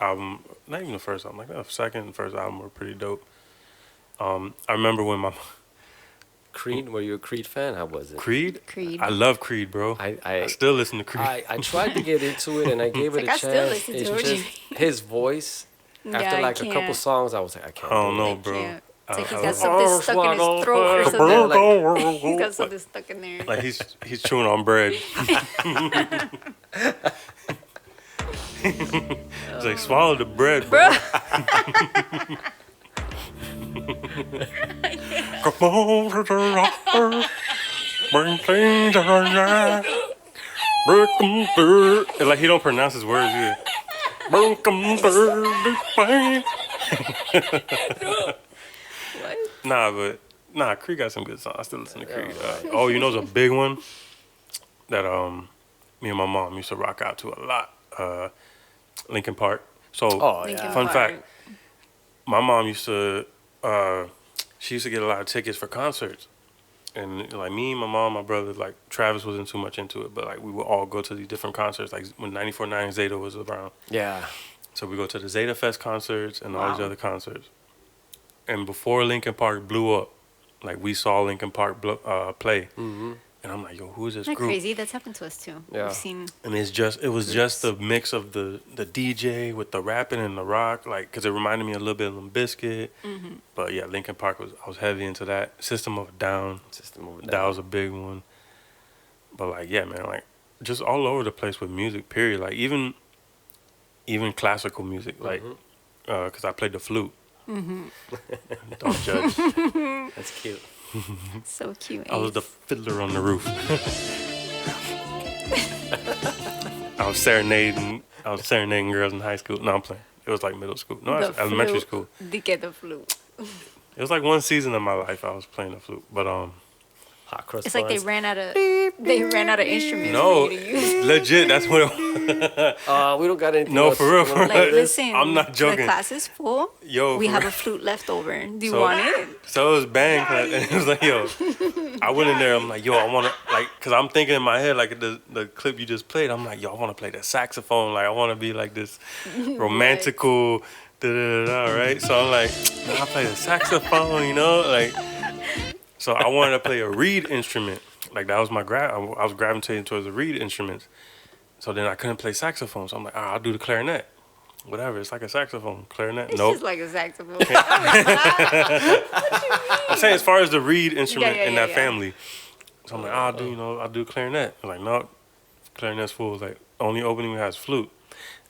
album, not even the first album, like the second and first album were pretty dope. I remember when my Creed. Were you a Creed fan? I wasn't. Creed. Creed. I love Creed, bro. I I still listen to Creed. I tried to get into it and I gave it Like, a I still chance. listen to It's it. What do you just his voice. Yeah, After I like a couple can't. songs, I was like, I can't. I don't do it. know, I bro. can't. It's like he's I- got I- something stuck in his throat or something. He's got something stuck in there. Like he's chewing on bread. He's like, swallow the bread, bro. Come on to the rock, bring things around. Break 'em through. And like he don't pronounce his words either. Break 'em through the pain. Nah, Creed got some good songs. I still listen to Creed. Oh, you know, it's a big one that me and my mom used to rock out to a lot. Linkin Park. So, Oh, Linkin yeah. fun Park. fact, my mom used to, she used to get a lot of tickets for concerts. And like me, my mom, my brother, like Travis wasn't too much into it, but like we would all go to these different concerts, like when 94.9 Zeta was around. Yeah. So we go to the Zeta Fest concerts and all these Wow. other concerts. And before Linkin Park blew up, like we saw Linkin Park play. Mm-hmm. And I'm like, yo, who is this Isn't that group? crazy? That's happened to us too. Yeah. We've seen. And it was just the mix of the DJ with the rapping and the rock, like, cause it reminded me a little bit of Limp Bizkit. Mm-hmm. But yeah, Linkin Park I was heavy into that. System of a Down, System of a that Down. was a big one. But like, yeah, man, like just all over the place with music. Period. Like even classical music, like, cause I played the flute. Mm-hmm. Don't judge. That's cute. So cute. I was the Ace. fiddler on the roof. I was serenading girls in high school. No, I'm playing. It was like middle school. No, The it's elementary flute. school. Di que the flute. It was like one season of my life I was playing the flute, but Hot cross It's like they buns. ran out of instruments no, for you to use. legit. That's what. It, We don't got anything No, else. for real, You for wanna real. play Like, this? listen, I'm not the joking. class is full. Yo, We for have real. a flute left over. Do you So- want it? So it was band class, and it was like, yo, I went in there. I'm like, yo, I want to like, cause I'm thinking in my head like the clip you just played. I'm like, yo, I want to play the saxophone. Like, I want to be like this romantical, da da da, right? So I'm like, man, I play the saxophone, you know, like. So I wanted to play a reed instrument. Like that was my I was gravitating towards the reed instruments. So then I couldn't play saxophone. So I'm like, I'll do the clarinet. Whatever, it's like a saxophone. Clarinet, It's nope. just like a saxophone. I'm saying as far as the reed instrument in that yeah. family. So I'm like, I'll do clarinet. I'm like, no, clarinet's full. Like, only opening we have is flute.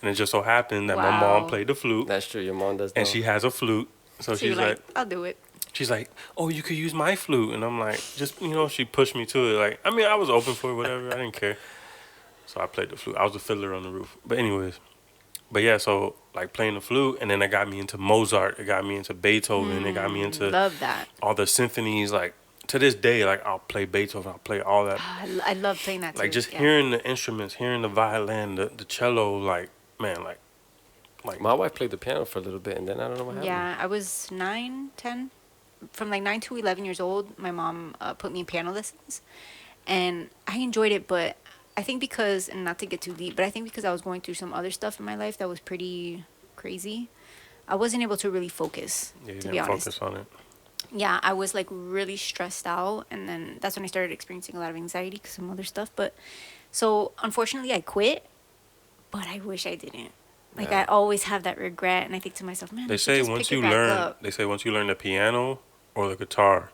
And it just so happened that my Wow. mom played the flute, That's true. Your mom does know. and she has a flute. So So you're she's like, I'll do it. she's like, oh, you could use my flute. And I'm like, just, she pushed me to it. Like, I mean, I was open for it, whatever. I didn't care. So I played the flute. I was a fiddler on the roof. But anyways, but yeah, so like playing the flute, and then it got me into Mozart. It got me into Beethoven. It got me into Love that. all the symphonies. Like, to this day, like, I'll play Beethoven. I'll play all that. I love playing that too. Like, just yeah. hearing the instruments, hearing the violin, the cello, like, man, like My wife played the piano for a little bit, and then I don't know what happened. Yeah, I was 9, 10. From like 9 to 11 years old, my mom put me in piano lessons. And I enjoyed it, but I think because, and not to get too deep, but I think because I was going through some other stuff in my life that was pretty crazy, I wasn't able to really focus, yeah, you to be didn't honest. focus on it. Yeah, I was like really stressed out. And then that's when I started experiencing a lot of anxiety because some other stuff. But so unfortunately, I quit, but I wish I didn't. Like, Yeah. I always have that regret. And I think to myself, man, I They should say just once pick you it back learn, up. the piano or the guitar,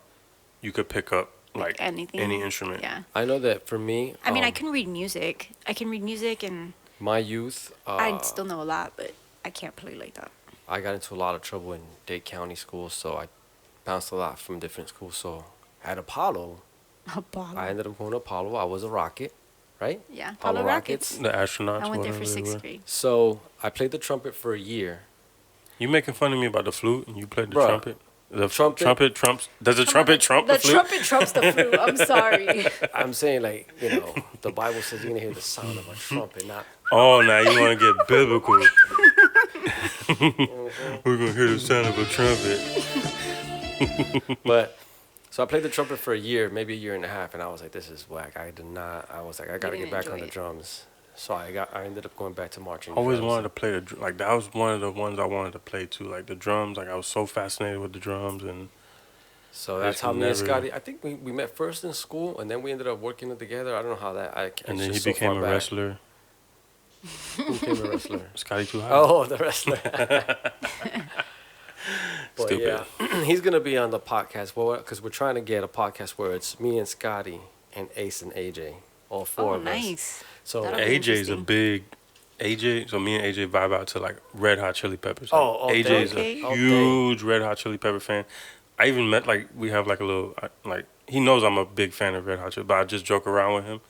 you could pick up like anything. any instrument. Yeah. I know that for me, I mean, I can read music. I can read music, and my youth, I still know a lot, but I can't play like that. I got into a lot of trouble in Dade County schools, so I bounced a lot from different schools. So at Apollo, Apollo. I ended up going to Apollo. I was a rocket, right? Yeah, Apollo Apollo Rockets. The astronauts. I went there for whatever they 6th were. grade. So I played the trumpet for a year. You making fun of me about the flute, and you played the Bruh. trumpet. The Trumpet- trumpet trumps. Does the trumpet trump the The flute? trumpet trumps the flute. I'm sorry. I'm saying, like, the Bible says you're going to hear the sound of a trumpet, not. Oh, now you want to get biblical. We're gonna hear the sound of a trumpet. But so I played the trumpet for a year, maybe a year and a half, and I was like, this is whack. I was like, I got to didn't get back on enjoy the it. drums. So I ended up going back to marching. Always drums. wanted to play like that was one of the ones I wanted to play too. Like the drums, like I was so fascinated with the drums, and So I that's just how me and never- Scotty. I think we met first in school, and then we ended up working together. I don't know how that. and then he just so became far a back. wrestler. Who became a wrestler? Scotty Too High. Oh, the wrestler. But Stupid. yeah, he's gonna be on the podcast. Well, because we're trying to get a podcast where it's me and Scotty and Ace and AJ, all four Oh, of us. nice. So That'll be AJ's a interesting. big AJ. So me and AJ vibe out to like Red Hot Chili Peppers. Oh, Like, all day. AJ's Okay. a All day. huge Red Hot Chili Pepper fan. I even met like we have like a little like he knows I'm a big fan of Red Hot Chili, but I just joke around with him.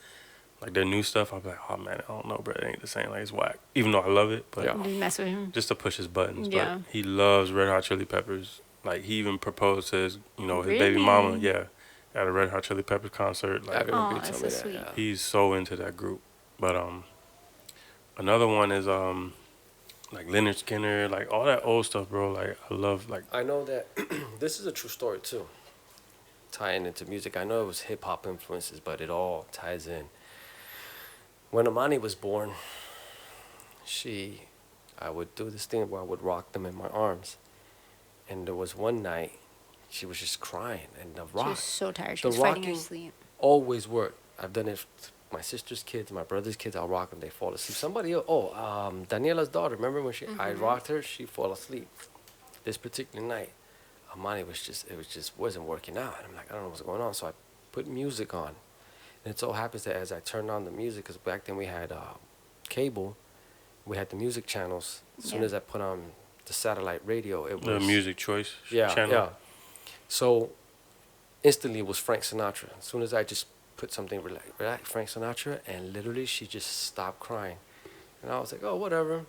Like their new stuff, I'll be like, oh man, I don't know, bro, it ain't the same. Like it's whack. Even though I love it, but Yeah. You mess with him. just to push his buttons. Yeah. But he loves Red Hot Chili Peppers. Like he even proposed to his, his baby Really? mama. Yeah, at a Red Hot Chili Peppers concert. I Like remember Aw, you that's telling me so that. sweet. Yeah. he's so into that group. But another one is like Leonard Skinner, like all that old stuff, bro. Like I love like I know that this is a true story too. Tying into music, I know it was hip hop influences, but it all ties in. When Amani was born, I would do this thing where I would rock them in my arms, and there was one night, she was just crying, and the She rock was so tired. She the was fighting her rocking- sleep. always worked. I've done it with my sister's kids, my brother's kids. I'll rock them, they fall asleep. Somebody else, Daniela's daughter. Remember when I rocked her? She fall asleep. This particular night, Amani wasn't working out. And I'm like, I don't know what's going on. So I put music on, and it so happens that as I turned on the music, because back then we had cable, we had the music channels. As soon Yeah. as I put on the satellite radio, it the was music choice yeah, channel. yeah. So instantly it was Frank Sinatra. As soon as I just put something relax, Frank Sinatra, and literally she just stopped crying. And I was like, oh, whatever.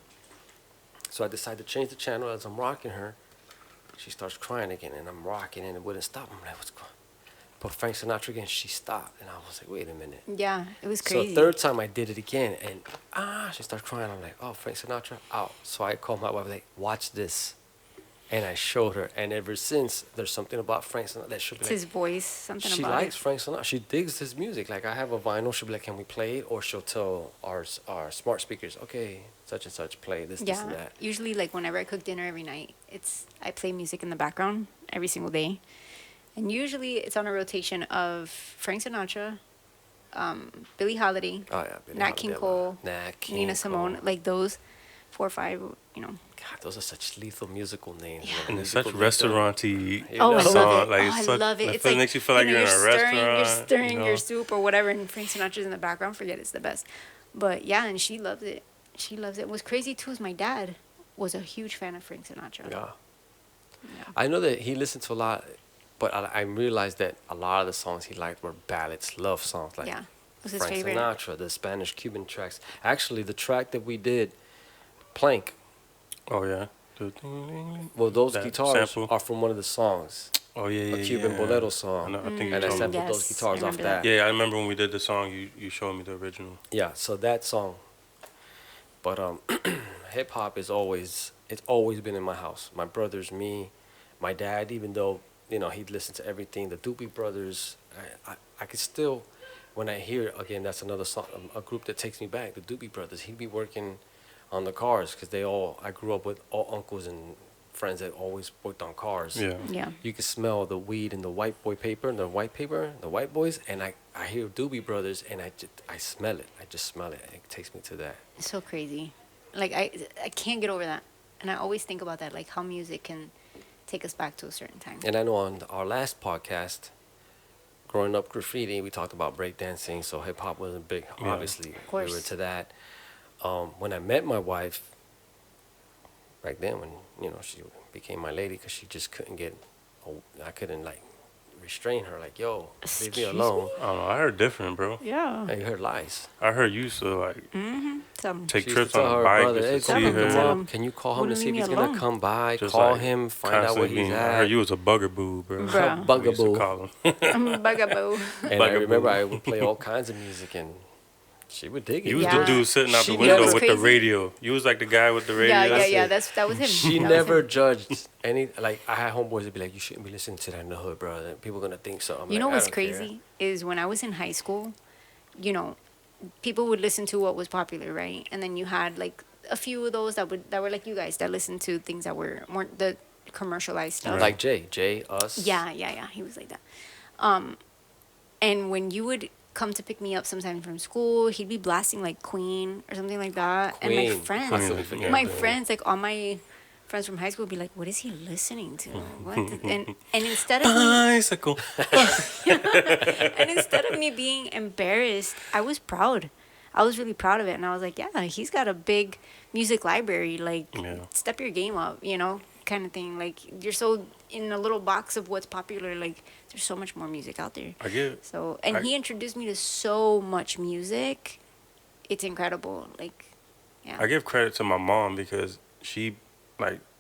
So I decided to change the channel as I'm rocking her. She starts crying again, and I'm rocking, and it wouldn't stop. I'm like, what's going on? Put Frank Sinatra again, she stopped. And I was like, wait a minute. Yeah, it was So crazy. third time I did it again, and she starts crying. I'm like, oh, Frank Sinatra, out. So I called my wife, like, watch this. And I showed her, and ever since, there's something about Frank Sinatra that she'll be It's like, his voice, something she about likes it. Frank Sinatra. She digs his music. Like, I have a vinyl. She'll be like, can we play it? Or she'll tell our smart speakers, okay, such and such, play this, this, and Yeah, that. usually like whenever I cook dinner every night, I play music in the background every single day, and usually it's on a rotation of Frank Sinatra, Billie Holiday, Oh, yeah. Billie Nat Holiday, King I love Cole, Nat King Nina Simone, Cole. like those 4 or 5, God, those are such lethal musical names. Yeah. man. And it's such Musical lethal. restauranty You Oh, I know? love song. it. Like Oh, it's I such, love it. it It's like, makes you feel like you're in a you're restaurant. stirring you know? your soup or whatever, and Frank Sinatra's in the background. Forget it's the best. But yeah, and she loves it. She loves it. What's crazy too is my dad was a huge fan of Frank Sinatra. Yeah. Yeah. I know that he listened to a lot, but I realized that a lot of the songs he liked were ballads, love songs, like Yeah. It was his Frank favorite. Sinatra, the Spanish Cuban tracks. Actually, the track that we did, Plank, Oh yeah. well, those That guitars sample. are from one of the songs, Oh yeah, yeah, a Cuban yeah. bolero I song. know. I think you And I told me. sampled those Yes, guitars I off remember that. that. Yeah, I remember when we did the song. You showed me the original. Yeah, so that song. But hip hop is it's always been in my house. My brothers, me, my dad. Even though he'd listen to everything, the Doobie Brothers. I could still, when I hear it again, that's another song, a group that takes me back. The Doobie Brothers. He'd be working on the cars because I grew up with all uncles and friends that always worked on cars. Yeah. Yeah. You could smell the weed and the white boy paper, the white boys, and I hear Doobie Brothers, and I smell it. I just smell it. It takes me to that. It's so crazy. Like I can't get over that. And I always think about that, like how music can take us back to a certain time. And I know on our last podcast, growing up graffiti, we talked about breakdancing, so hip hop wasn't big. Yeah. Obviously, Of course. we were into that. When I met my wife, back then, when she became my lady, because she just couldn't I couldn't like restrain her, like, yo, leave me Excuse alone. I don't know. I heard different, bro. Yeah. I heard lies. I heard you used to like Some. take She used to trips tell on her a bike brother, just hey, to go see pick Tell him her. him. up. Can you call him Wouldn't to see leave if me he's gonna alone. come by? Just Call like him, find out where constantly he's being. at. I heard you was a bugaboo, bro. Bruh. We used to Bugaboo. call him. Bugaboo. And I remember I would play all kinds of music, and she would dig it. You was Yeah. the dude sitting out the She window never- with the Crazy. radio. You was like the guy with the radio. Yeah, yeah, That's yeah. it. That was him. She That was never him. judged any. Like, I had homeboys that be like, you shouldn't be listening to that in the hood, bro. People gonna think so. I'm You like, know I what's don't care. crazy is when I was in high school, people would listen to what was popular, right? And then you had like a few of those that were like you guys that listened to things that were more the commercialized stuff. Like Jay, us. Yeah. He was like that. And when you would come to pick me up sometime from school, he'd be blasting like Queen or something like that. And my Queen. friends, Constantly forget my Queen. friends, like all my friends from high school would be like, what is he listening to? What? And instead of me, Bicycle. and instead of me being embarrassed, I was proud. I was really proud of it. And I was like, yeah, he's got a big music library. Like, Yeah. step your game up, kind of thing. Like, you're so in a little box of what's popular. Like, there's so much more music out there. I get it. So, and he introduced me to so much music. It's incredible. Like, yeah. I give credit to my mom because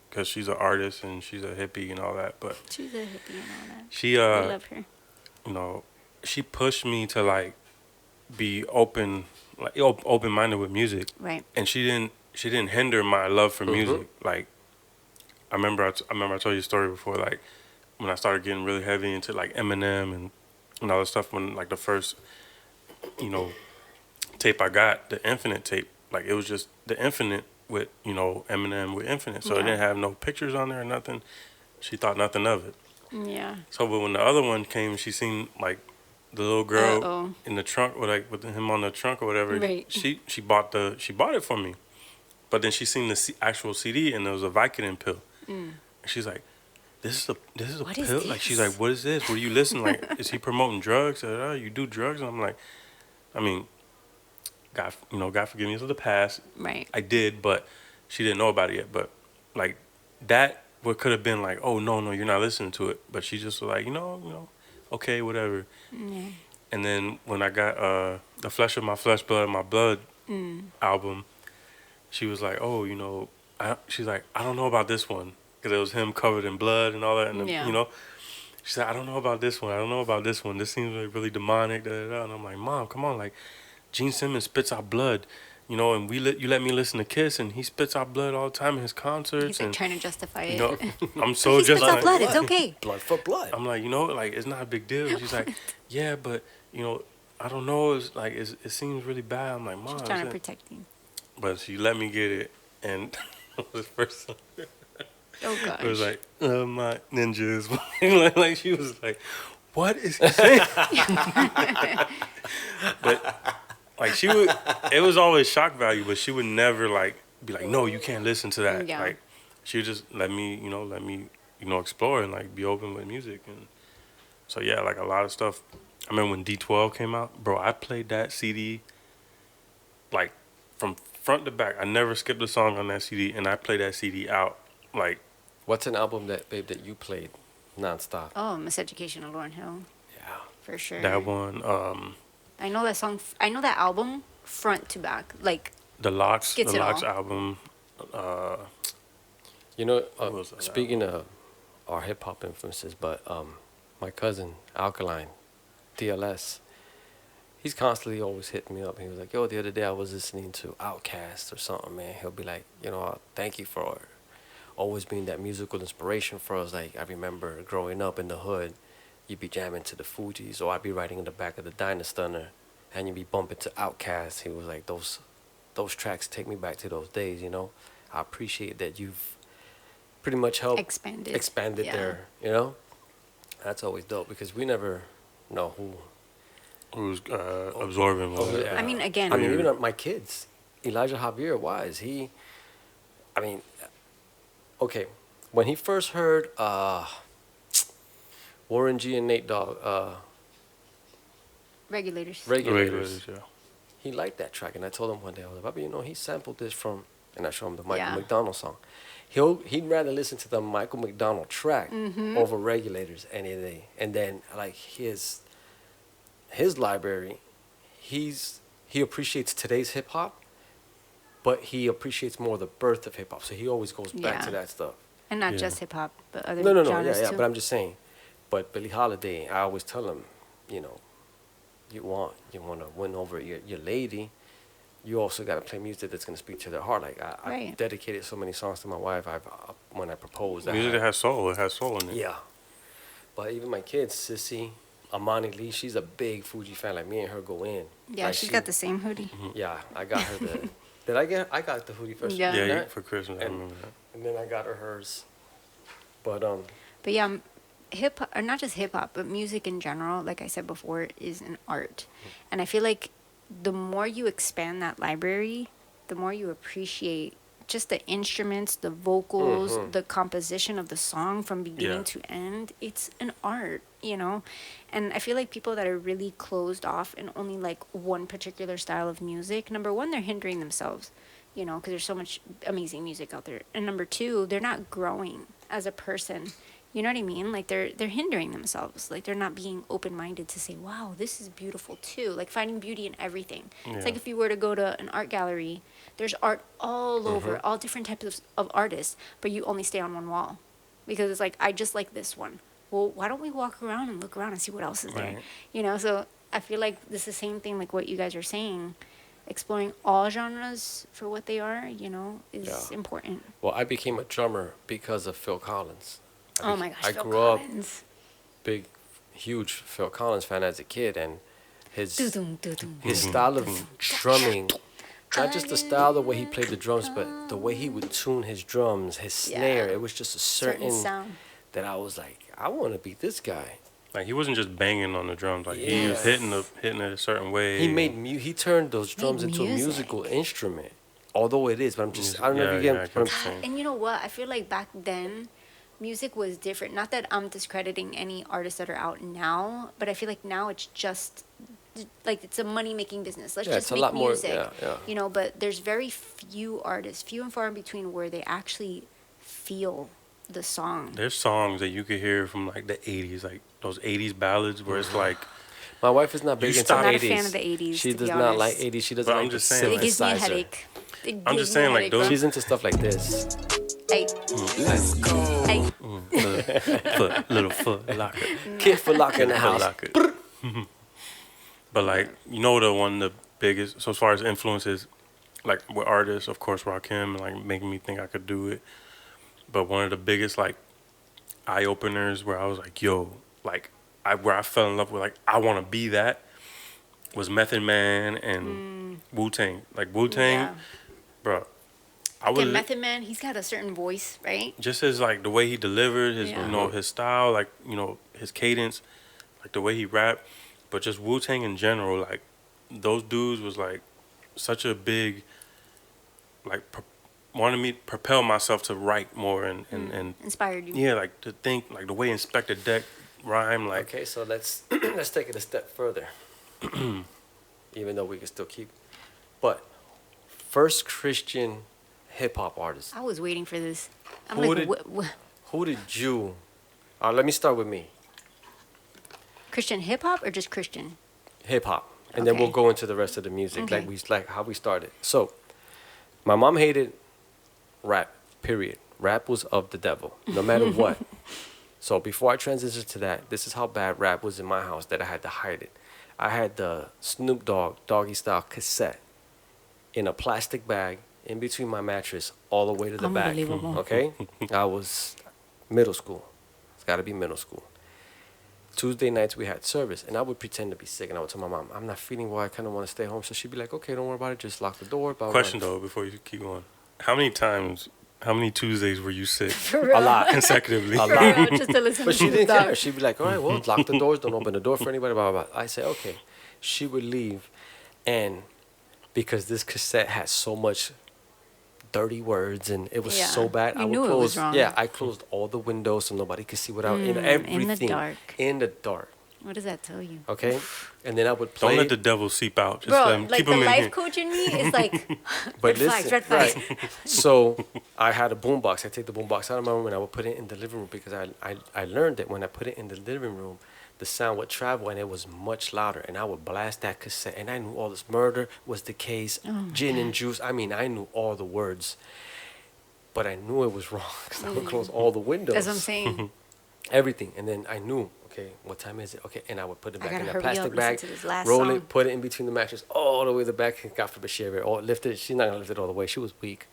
because she's an artist and she's a hippie and all that. But She's a hippie and all that. she, I love her. she pushed me to like be open-minded with music. Right. And she didn't hinder my love for music. Like, I remember I told you a story before, like when I started getting really heavy into like Eminem and all that stuff, when like the first tape I got, the Infinite tape, like it was just the Infinite with Eminem with Infinite, so it Yeah. didn't have no pictures on there or nothing. She thought nothing of it. Yeah. So, but when the other one came, she seen like the little girl Uh-oh. in the trunk, or like with him on the trunk or whatever. Right. She bought it for me, but then she seen the actual CD and there was a Vicodin pill. And she's like, "This is a What is pill." Like she's this? like, "What is this? What are you listening? Like, is he promoting drugs? You do drugs?" And I'm like, I mean, God forgive me for the past. Right. I did, but she didn't know about it yet. But like that, what could have been like, "Oh no, you're not listening to it." But she just was like, okay, whatever. Yeah. And then when I got the Flesh of My Flesh, Blood of My Blood album, she was like, "Oh, she's like, I don't know about this one." because it was him covered in blood and all that. And then, Yeah. you know, she said, I don't know about this one. I don't know about this one. This seems like really demonic. Da, da, da. And I'm like, Mom, come on. Like, Gene Simmons spits out blood, you know, and you let me listen to Kiss, and he spits out blood all the time in his concerts. He's like and trying to justify you it. know, I'm so He spits just out like, blood. It's okay. Blood for blood. I'm like, you know, like it's not a big deal. She's like, yeah, but you know, I don't know. It's like it seems really bad. I'm like, Mom, She's trying to protect you. but she let me get it, and the first song, Oh gosh. it was like, my ninjas. like she was like, what is he saying? But like she would, it was always shock value, but she would never like be like, no, you can't listen to that. Yeah. Like she would just let me explore and like be open with music. And so yeah, like a lot of stuff. I remember when D12 came out, bro, I played that CD like from front to back. I never skipped a song on that CD, and I played that CD out like. What's an album that, babe, that you played nonstop? Oh, Miseducation of Lauryn Hill. Yeah. For sure. That one, I know that song. I know that album front to back. Like, the Locks Gets it all. album. You know, What was that speaking of our hip hop influences, but my cousin Alkaline, DLS, he's constantly always hitting me up. He was like, "Yo, the other day I was listening to Outkast or something, man." He'll be like, "You know, thank you for always being that musical inspiration for us." Like, I remember growing up in the hood, you'd be jamming to the Fugees, or I'd be riding in the back of the Dynastunner, and you'd be bumping to Outkast. He was like, those tracks take me back to those days, you know? I appreciate that you've pretty much helped expanded Yeah. there, you know? That's always dope, because we never know Who's absorbing what? yeah. I mean, again, I mean, even my kids, Elijah Javier Wise, okay, when he first heard Warren G and Nate Dogg, Regulators. Regulators, Yeah. he liked that track, and I told him one day, I was like, Bobby, you know, he sampled this from, and I showed him the Michael Yeah. McDonald song. He'd rather listen to the Michael McDonald track over Regulators any day. And then like his library, he appreciates today's hip hop, but he appreciates more the birth of hip hop. So he always goes back Yeah. to that stuff. And not Yeah. just hip hop, but other No, genres yeah, too. but I'm just saying. But Billie Holiday, I always tell him, you know, you want to win over your lady, you also got to play music that's going to speak to their heart. Like I Right. dedicated so many songs to my wife. When I proposed, Music that has soul. It has soul in it. yeah. But even my kids, Sissy, Amani Lee, she's a big Fuji fan. Like me and her go in. Yeah, Like, she's got the same hoodie. Yeah, I got her the. I got the hoodie first. Yeah. Yeah, right? for Christmas. I And- remember that. And then I got her hers. But But yeah, hip hop, or not just hip hop, but music in general, like I said before, is an art. And I feel like the more you expand that library, the more you appreciate just the instruments, the vocals, the composition of the song from beginning Yeah. to end. It's an art, you know? And I feel like people that are really closed off and only like one particular style of music, number one, they're hindering themselves, you know, because there's so much amazing music out there. And number two, they're not growing as a person. You know what I mean? Like they're hindering themselves. Like they're not being open-minded to say, "Wow, this is beautiful too." Like finding beauty in everything. It's Yeah. like if you were to go to an art gallery, there's art all over, all different types of artists, but you only stay on one wall because it's like, I just like this one. Well, why don't we walk around and look around and see what else is there? Right. You know, so I feel like this is the same thing like what you guys are saying. Exploring all genres for what they are, you know, is Yeah. important. well, I became a drummer because of Phil Collins. Oh my gosh, I Phil grew up Collins. big, huge Phil Collins fan as a kid, and his Doo-dum, doo-dum. his style of drumming, not just the style, the way he played the drums, but the way he would tune his drums, his snare. Yeah. It was just a Certain certain sound. that I was like, I want to be this guy. Like he wasn't just banging on the drums. Like he was Yeah. hitting it a certain way. He turned those drums Made into a music. musical instrument. Although it is, but I don't know if you Yeah, get I what I'm get what you're saying. And you know what? I feel like back then, music was different. Not that I'm discrediting any artists that are out now, but I feel like now it's just like it's a money making business. Let's Yeah, just it's a make lot more- music. yeah. You know, but there's very few artists, few and far in between, where they actually feel the song. There's songs that you could hear from like the 80s, like those 80s ballads where it's like, My wife is not big You into stop- I'm 80s. not a fan of the 80s. She to does be not honest. like 80s. She doesn't But I'm like just the saying, It gives me a synthesizer. headache. It I'm gives just me a saying, like, headache, those- bro. She's into stuff like this. Hey, Let's go. hey. Little foot locker. Kid for Locker in the Foot house. locker. But like, you know, the biggest, so as far as influences, like with artists, of course, Rakim, like making me think I could do it. But one of the biggest like eye openers where I was like, yo, like where I fell in love with, like, I want to be that, was Method Man and Wu Tang. Like Wu Tang, Yeah. bro. I Okay, would Method Man, he's got a certain voice, right? just his like the way he delivered his, Yeah. you know, his style, like, you know, his cadence, like the way he rapped, but just Wu Tang in general, like those dudes was like such a big, like wanted me to propel myself to write more and Inspired you. yeah, like to think, like the way Inspector Deck rhyme, like Okay, so let's let's take it a step further. Even though we can still keep, but first Christian hip hop artist. I was waiting for this. I'm Who like, did- what? Who did you? Let me start with me. Christian hip hop or just Christian? Hip hop, and then Okay. we'll go into the rest of the music, Okay. like how we started. So, my mom hated rap. Period. Rap was of the devil, no matter what. So before I transitioned to that, this is how bad rap was in my house that I had to hide it. I had the Snoop Dogg Doggy Style cassette in a plastic bag in between my mattress, all the way to the back. Unbelievable. Okay, I was middle school. It's got to be middle school. Tuesday nights we had service, and I would pretend to be sick, and I would tell my mom, "I'm not feeling well. I kind of want to stay home." So she'd be like, "Okay, don't worry about it. Just lock the door." Blah, blah, question blah. though before you keep going. How many Tuesdays were you sick For real. A lot. consecutively? A For lot. real, just to listen But to she Snoop didn't Dogg. care. She'd be like, "All right, well, lock the doors. Don't open the door for anybody." Blah blah blah. I say, "Okay." She would leave, and because this cassette had so much dirty words and it was Yeah. so bad, You I would knew it was close. wrong. Yeah, I closed all the windows so nobody could see what I in In everything the dark. in the dark. What does that tell you? Okay, and then I would play. Don't let the devil seep out. Just Bro, let him, like keep the him in life here. coach in me is like, But red flags. right. So I had a boombox. I take the boombox out of my room and I would put it in the living room because I learned that when I put it in the living room, the sound would travel and it was much louder. And I would blast that cassette. And I knew all this murder was the case, gin and juice. I mean, I knew all the words, but I knew it was wrong because I would close all the windows. That's what I'm saying. Everything. And then I knew, okay, what time is it? Okay, and I would put it I back in gotta a hurry plastic up, listen bag, to this last roll song. it, put it in between the mattress all the way to the back. God forbid she ever lift it. She's not gonna lift it all the way. She was weak,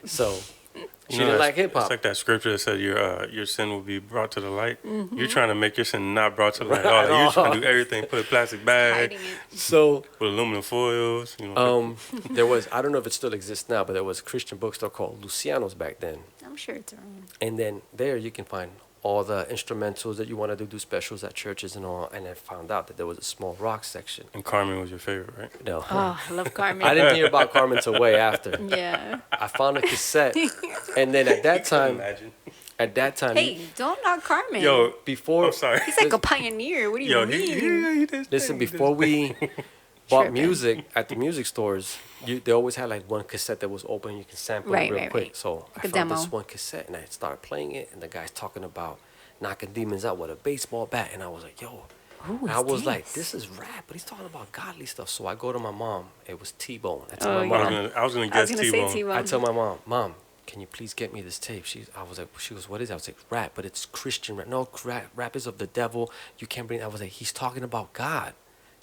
so she You know, didn't that's- like hip hop. It's like that scripture that said your sin will be brought to the light. Mm-hmm. You're trying to make your sin not brought to the light. Right, Like, you're trying all. to do everything. Put a plastic bag Hiding it. So with aluminum foils. You know. there was, I don't know if it still exists now, but there was a Christian bookstore called Luciano's back then, I'm sure it's around. and then there you can find all the instrumentals that you want to do specials at churches and all. And I found out that there was a small rock section. And Carmen was your favorite, right? No, Oh, I love Carmen. I didn't hear about Carmen till way after. Yeah. I found a cassette, and then at that time, Imagine. Hey, don't knock Carmen. Yo, before I'm sorry. He's like a pioneer. What do you Yo, mean? he did. Listen, before we bought Tripping. music at the music stores, they always had like one cassette that was open. You can sample Right, it real right, quick. right. So Like I a found this demo. one cassette and I started playing it, and the guy's talking about knocking demons out with a baseball bat, and I was like, yo. Who And is I was like, this? this is rap, but he's talking about godly stuff. So I go to my mom. It was T-Bone. I Oh, tell my yeah. mom. I was gonna I was guess gonna say T-Bone. T-Bone. I tell my mom, Mom, can you please get me this tape? She goes, what is that? I was like, rap, but it's Christian rap. No, rap is of the devil. You can't bring. I was like, he's talking about God.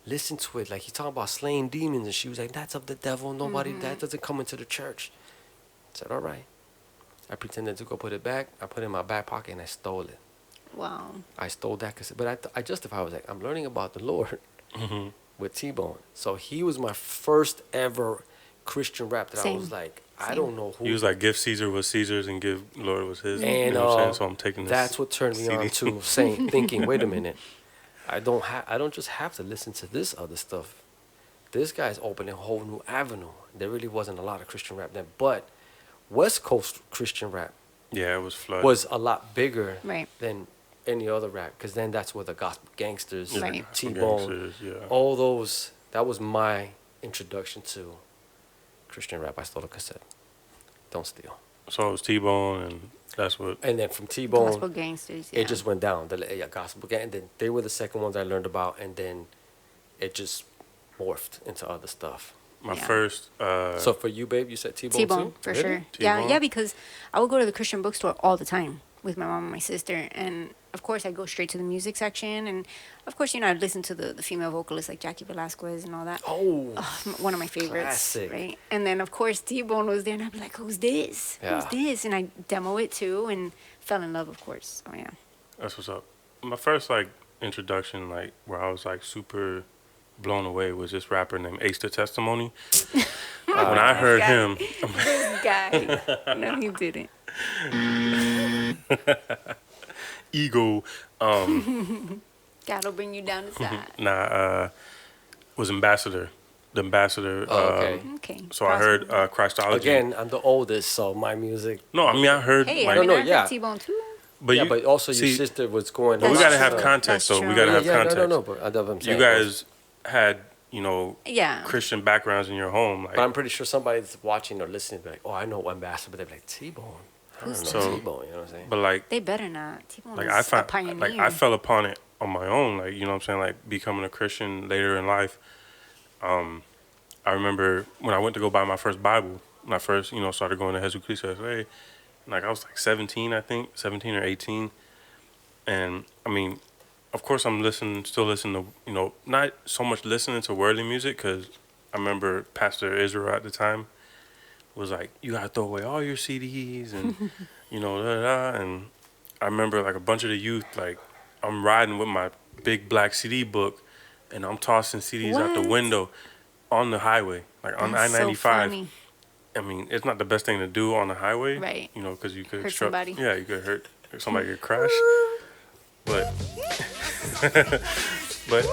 Listen to it. Like he's talking about slaying demons, and she was like, that's of the devil. Nobody, that doesn't come into the church. I said, all right. I pretended to go put it back. I put it in my back pocket and I stole it. Wow. I stole that cassette, but I justified. I was like, I'm learning about the Lord with T-Bone. So he was my first ever Christian rap that I Same. was like, I Same. don't know who. He was like, give Caesar what Caesar's and give Lord was his. And you know what I'm saying? So I'm taking this. that's what turned me on CD. to saying, thinking, wait a minute, I don't just have to listen to this other stuff. This guy's opening a whole new avenue. There really wasn't a lot of Christian rap then, but West Coast Christian rap Yeah, it was flooded. was a lot bigger Right. than any other rap, because then that's where the gospel gangsters, Right. T-Bone, Gangsters, yeah. all those. That was my introduction to Christian rap. I stole a cassette. Don't steal. So it was T-Bone, and that's what. And then from T-Bone, Gospel gangsters. Yeah. it just went down. The gospel gang, and then they were the second ones I learned about, and then it just morphed into other stuff. My Yeah. first. So for you, babe, you said T-Bone T-Bone, too? for Really? sure. T-Bone? Yeah, because I would go to the Christian bookstore all the time with my mom and my sister. And of course, I'd go straight to the music section. And of course, I'd listen to the female vocalists like Jackie Velasquez and all that. Oh, One of my favorites, classic. right? And then, of course, T-Bone was there. And I'd be like, who's this? Who's Yeah. this? And I demo it too and fell in love, of course. Oh, yeah. That's what's up. My first like introduction, like where I was like super blown away, was this rapper named Ace the Testimony. When I heard guy. him, This guy. No, he didn't. ego, God'll bring you down to side. was Ambassador. The Ambassador. Oh, okay. Okay. So I heard Christology. Again, I'm the oldest, so my music. No, I mean I heard Hey, like, I mean, no, I heard yeah. T-Bone too. but Yeah, you, but also your see, sister was going. But we That's gotta have true. context, That's though. We true. gotta have yeah, context. no, but that's what I'm saying. You guys had Yeah. Christian backgrounds in your home, like But I'm pretty sure somebody's watching or listening, be like, "Oh, I know Ambassador," but they're like, "T-Bone." I don't know So- T-Bone. You know what I'm saying? but like They better not. T-Bone like is I a found pioneer. like I fell upon it on my own, like what I'm saying, like becoming a Christian later in life. I remember when I went to go buy my first Bible, when I first started going to Jesus Christ SA, like I was like 17, I think 17 or 18, and I mean, of course I'm still listening to not so much listening to worldly music, because I remember Pastor Israel at the time was like, you gotta throw away all your CDs and and I remember like a bunch of the youth, like I'm riding with my big black CD book and I'm tossing CDs out the What? window on the highway, like on That's so I-95. funny. I mean, it's not the best thing to do on the highway, Right. Because you could Hurt somebody. Yeah, you could hurt somebody, could crash. But but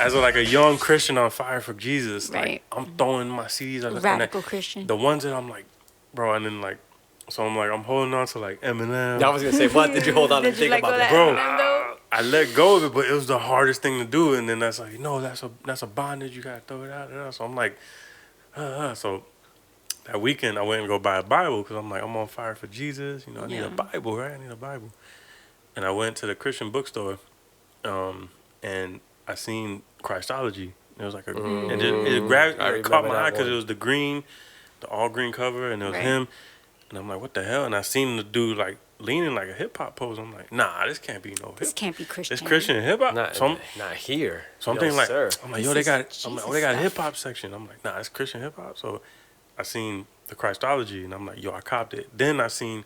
as a young Christian on fire for Jesus, Right. like I'm throwing my CDs out. Radical Christian. The ones that I'm like, bro, and then like, so I'm like, I'm holding on to like Eminem. I was gonna say, what did you hold on and Did you think let go about of that? that Bro, Eminem, though? I let go of it, but it was the hardest thing to do. And then that's like, no, that's a bondage. You gotta throw it out. So I'm like, so that weekend I went and go buy a Bible because I'm like, I'm on fire for Jesus. I need a Yeah. Bible, right? I need a Bible. And I went to the Christian bookstore, and I seen Christology. It was like and it caught remember my that eye because one. it was the all green cover, and it was Right. him. And I'm like, what the hell? And I seen the dude like leaning like a hip hop pose. I'm like, nah, this can't be no hip. This can't be Christian. It's Christian hip hop. Not, So not here. I'm Yo, thinking like, sir. I'm like, This yo, they is got, I'm like, oh, they Jesus got a stuff. hip hop section. I'm like, nah, it's Christian hip hop. So I seen the Christology, and I'm like, yo, I copped it. Then I seen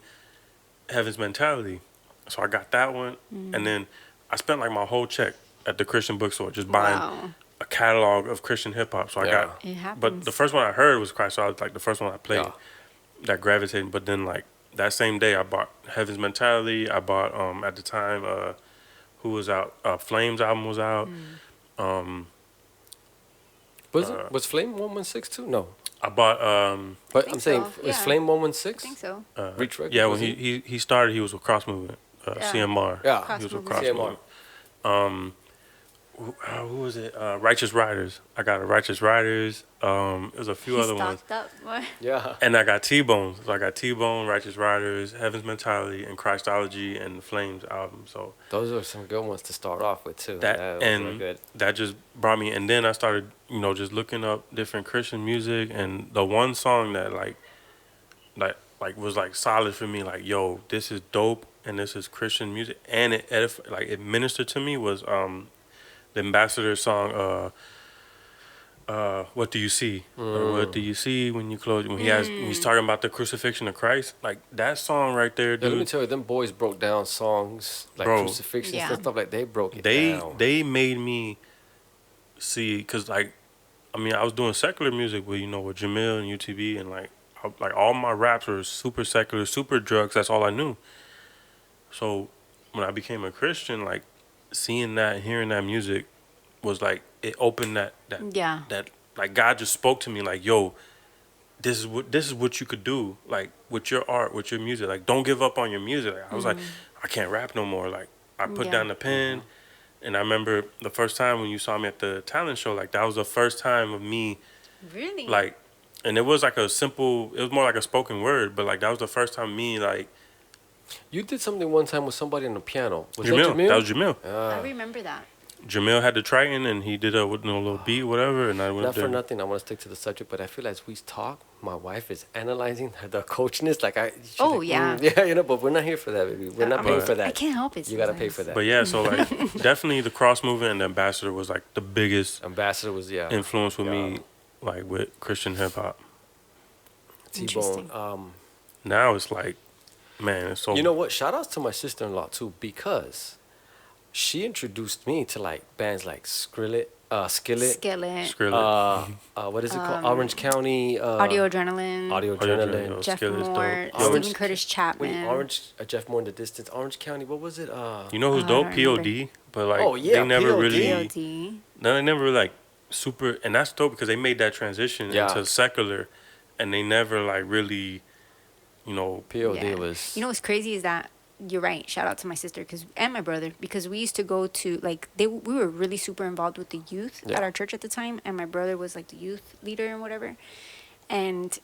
Heaven's Mentality, so I got that one, and then I spent like my whole check at the Christian bookstore just buying Wow. a catalog of Christian hip hop. So I Yeah. got, It happens. but the first one I heard was Christology, like the first one I played, Yeah. that gravitated. But then like that same day, I bought Heaven's Mentality. I bought at the time, who was out? Flames album was out. Was Flame 116 too? No. I bought But think I'm saying, so, was yeah. Flame I 116? think so. Reach Records, yeah, was when he started, he was with Cross Movement, Yeah. CMR. Yeah. He was with Cross Cross Movement. Movement. Who was it? Righteous Riders. I got a Righteous Riders. There's a few He other ones. stocked up. What? Yeah. And I got T-Bone. So I got T-Bone, Righteous Riders, Heaven's Mentality, and Christology, and the Flames album. So Those are some good ones to start off with too. that was and real good. that just brought me. And then I started, just looking up different Christian music. And the one song that was like solid for me, like, yo, this is dope, and this is Christian music, and it ministered to me, was the Ambassador song, What Do You See? Or what do you see when you close, when he's talking about the crucifixion of Christ, like that song right there, Yeah, let me dude. tell you, them boys broke down songs like Bro. crucifixions Yeah. and stuff like they broke it They down. made me see, because like, I mean, I was doing secular music with with Jamil and UTB, and like all my raps were super secular, super drugs. That's all I knew. So when I became a Christian, like seeing that and hearing that music was like, it opened that Yeah. like God just spoke to me like, yo, this is what you could do, like with your art, with your music. Like, don't give up on your music. Like, I was like, I can't rap no more. Like, I put Yeah. down the pen. And I remember the first time when you saw me at the talent show, like that was the first time of me, Really? like, and it was like it was more like a spoken word, but like that was the first time me, like, You did something one time with somebody on the piano. Was Jamil. that Jamil? That was Jamil. I remember that. Jamil had the Triton and he did a with no little beat, whatever, and I went Not there. for nothing, I want to stick to the subject, but I feel as we talk, my wife is analyzing the coachness. Like she's Oh, like, yeah. yeah, but we're not here for that, baby. We're not paying Right. for that. I can't help it. You gotta pay sometimes. for that. But yeah, so like definitely the cross movement and the ambassador was like the biggest Ambassador was influence with me, Yeah. like with Christian hip hop. T-Bone. Interesting. Now it's like, man, it's so. You know what? Shout outs to my sister-in-law too, because she introduced me to like bands like Skillet, Skillet, Skrillex. what is it called? Orange County, Audio Adrenaline, Audio Oh, yeah, Adrenaline. yo, Jeff Skillet's dope. Moore, Yo, Orange- Stephen Curtis Wait, Chapman. Jeff Moore in the Distance. Orange County. What was it? You know who's I dope? don't remember. POD. But like, Oh, yeah, they never POD. really. POD. No, they never like super, and that's dope because they made that transition Yeah. into secular, and they never like really, you know. POD Yeah. was. You know what's crazy is that you're right. Shout out to my sister and my brother because we used to go to like we were really super involved with the youth Yeah. at our church at the time, and my brother was like the youth leader and whatever, and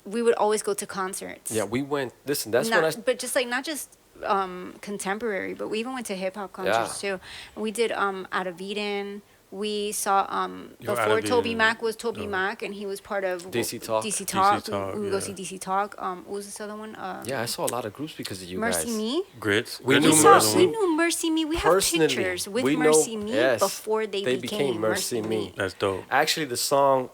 we would always go to concerts. Yeah, we went. Listen, that's when I. But just like not just contemporary, but we even went to hip hop concerts too. And we did Out of Eden. We saw Yo, Out before of Toby Eden, Mac was Toby Mac, and he was part of DC Talk. DC Talk. Talk, we would go yeah. see DC Talk. What was this other one? Yeah, I saw a lot of groups because of you Mercy guys. Me. Grits. We Grits knew was We another Mercy. we one. knew Mercy Me. We have Personally, pictures with we know- Mercy Me yes, before they became Mercy Me. That's dope. Actually, the song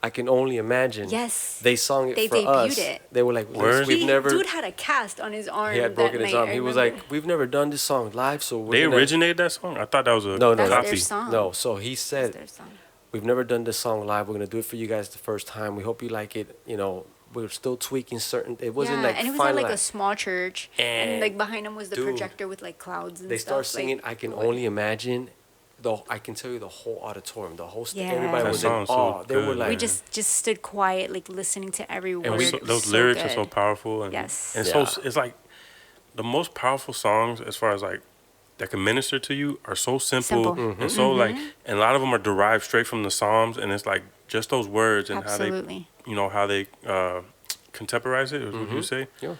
"I Can Only Imagine." Yes. They sung it They for debuted us. it. They were like, Word? "We've never." Dude had a cast on his arm. He had broken that his night, arm. I He was remember. like, "We've never done this song live, so we're They gonna-" originated that song. I thought that was a No, no, That's no. their copy. song. No, so he That's said, their song. "We've never done this song live. We're gonna do it for you guys the first time. We hope you like it. You know, we're still tweaking certain. It wasn't like and it was at like a finalized." small church, and And, like behind him was the dude, projector with like clouds and They stuff. start singing like, "I Can what? Only Imagine." I can tell you the whole auditorium, the whole Yeah. everybody That was in sounds so awe. They were good, like, We just stood quiet, like listening to every word. And we- It was those so lyrics are good. so powerful. And, Yes. And Yeah. so it's like the most powerful songs as far as like that can minister to you are so simple, Simple. Mm-hmm. and so like, and a lot of them are derived straight from the Psalms, and it's like just those words and Absolutely. how they contemporize it. Is what you say? Yeah.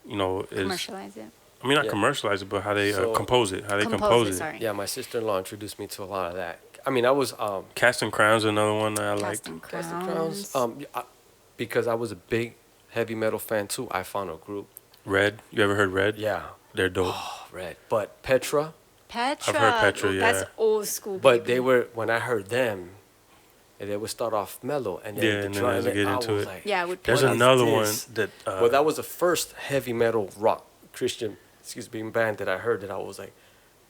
You know, is Commercialize it. I mean not Yeah. commercialize it, but how they So- compose it, how they Compose compose it, it. sorry. Yeah, my sister-in-law introduced me to a lot of that. I mean, I was Casting Crowns, is another one that I like. Casting Casting Crowns. Crowns. Because I was a big heavy metal fan too. I found a group. Red, you ever heard Red? Yeah, They're dope. Red. But Petra. Petra. I've heard Petra, Ooh, yeah. That's old school. But baby. they were when I heard them, and they would start off mellow, and then Yeah, the and then drum, as they get I into was it. like, Yeah, with There's What is another one this? that. well, that was the first heavy metal rock Christian, band that I heard that I was like,